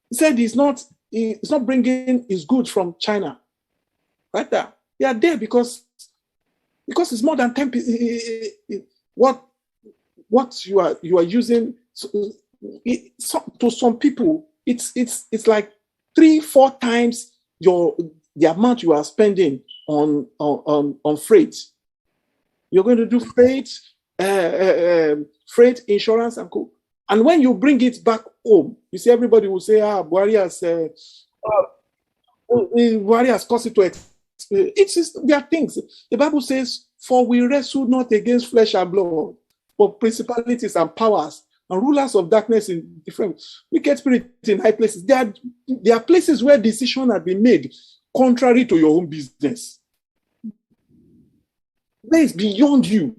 He said he's not bringing his goods from China. Right there. They are there because it's more than 10%. What you are using to some people, it's like 3-4 times the amount you are spending on freight. You're going to do freight insurance and co. And when you bring it back home, you see everybody will say, Buhari has caused it to there are things. The Bible says, for we wrestle not against flesh and blood, but principalities and powers and rulers of darkness in different wicked spirits in high places. There are places where decisions have been made contrary to your own business. That is beyond you.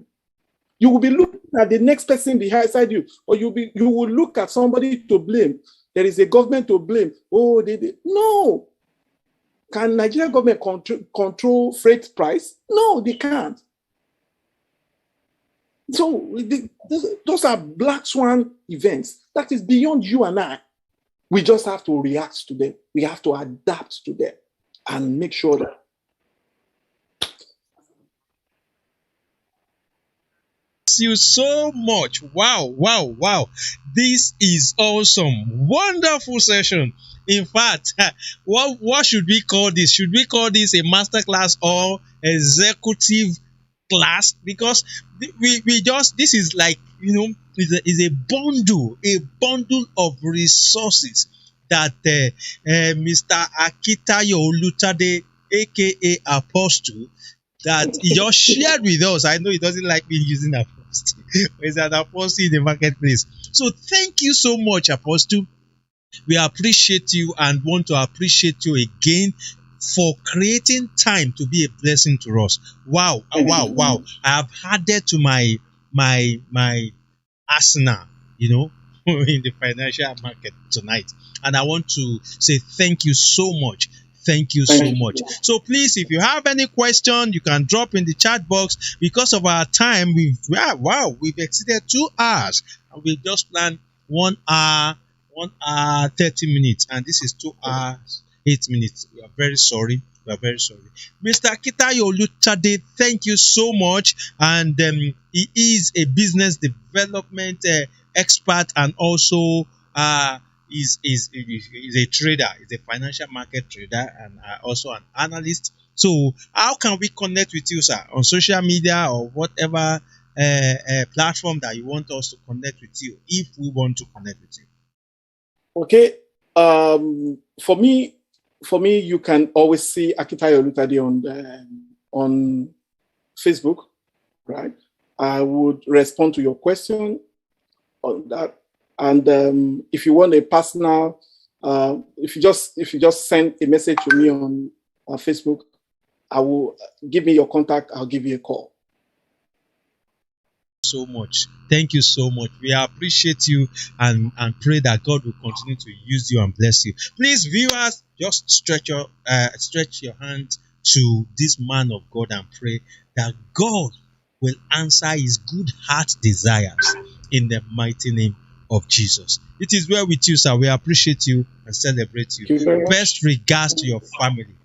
You will be looking at the next person beside you, or you will look at somebody to blame. There is a government to blame. Oh, no. Can Nigerian government control freight price? No, they can't. So those are black swan events. That is beyond you and I. We just have to react to them. We have to adapt to them and make sure that. You so much. Wow. This is awesome. Wonderful session. In fact, what should we call this? Should we call this a master class or executive class? Because we just, this is like, is a bundle of resources that Mr. Akitayo Olutade, aka Apostle, that he just shared with us. I know he doesn't like me using apostle. He's an apostle in the marketplace. So thank you so much, Apostle. We appreciate you and want to appreciate you again for creating time to be a blessing to us. Wow. I have added to my arsenal, in the financial market tonight. And I want to say thank you so much. Thank you so much. So please, if you have any question, you can drop in the chat box. Because of our time, we've exceeded 2 hours, and we've just planned 1 hour, 30 minutes, and this is 2 hours 8 minutes. We are very sorry. Mr. Akitayo Olutade, thank you so much. And he is a business development expert, and also is a trader. He's a financial market trader, and also an analyst. So how can we connect with you, sir, on social media or whatever platform that you want us to connect with you, if we want to connect with you? Okay. For me, you can always see Akitayo Olutade on Facebook, right? I would respond to your question on that. And if you want a personal, if you just send a message to me on Facebook, I will give me your contact. I'll give you a call. So much. Thank you so much. We appreciate you and pray that God will continue to use you and bless you. Please, viewers, just stretch your hand to this man of God and pray that God will answer his good heart desires in the mighty name of Jesus. It is well with you, sir. We appreciate you and celebrate you. Best regards to your family.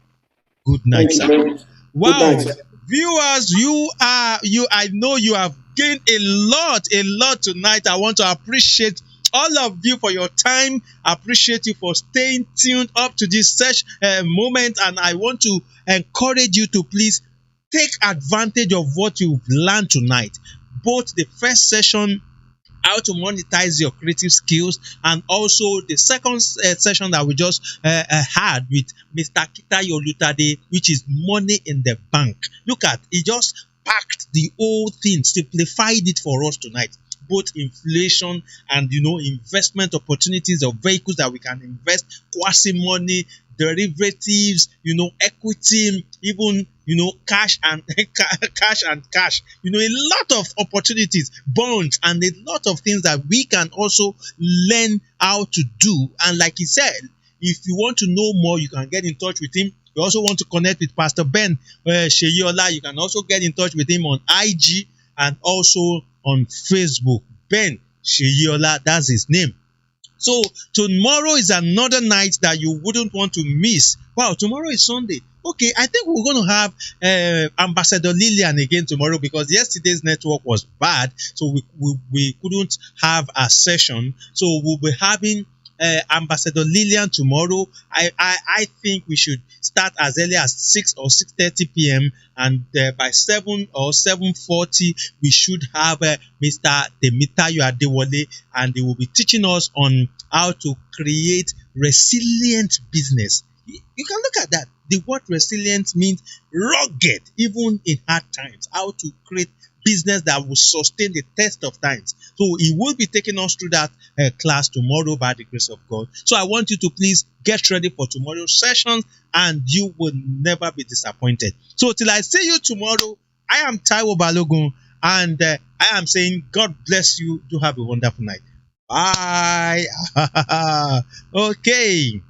Good night, sir. Wow. Viewers, I know you have gained a lot tonight. I want to appreciate all of you for your time. I appreciate you for staying tuned up to this moment, and I want to encourage you to please take advantage of what you've learned tonight. Both the first session, how to monetize your creative skills, and also the second session that we just had with Mr. Akitayo Olutade, which is money in the bank. Look at, he just packed the whole thing, simplified it for us tonight. both inflation and investment opportunities of vehicles that we can invest, quasi money, derivatives, equity, even cash and cash. A lot of opportunities, bonds, and a lot of things that we can also learn how to do. And like he said, if you want to know more, you can get in touch with him. You also want to connect with Pastor Ben Sheyola, you can also get in touch with him on IG and also on Facebook. Ben Sheyola, that's his name. So tomorrow is another night that you wouldn't want to miss. Wow, tomorrow is Sunday. Okay, I think we're going to have Ambassador Lillian again tomorrow, because yesterday's network was bad, so we couldn't have a session. So we'll be having Ambassador Lillian tomorrow. I think we should start as early as 6 or 6:30 p.m. and by 7 or 7:40 we should have Mr. Temitayo Adewale, and he will be teaching us on how to create resilient business. You can look at that. The word resilient means rugged, even in hard times. How to create business that will sustain the test of times. So he will be taking us through that class tomorrow by the grace of God. So I want you to please get ready for tomorrow's session, and you will never be disappointed. So till I see you tomorrow, I am Taiwo Balogun, and I am saying God bless you. Do have a wonderful night. Bye. Okay.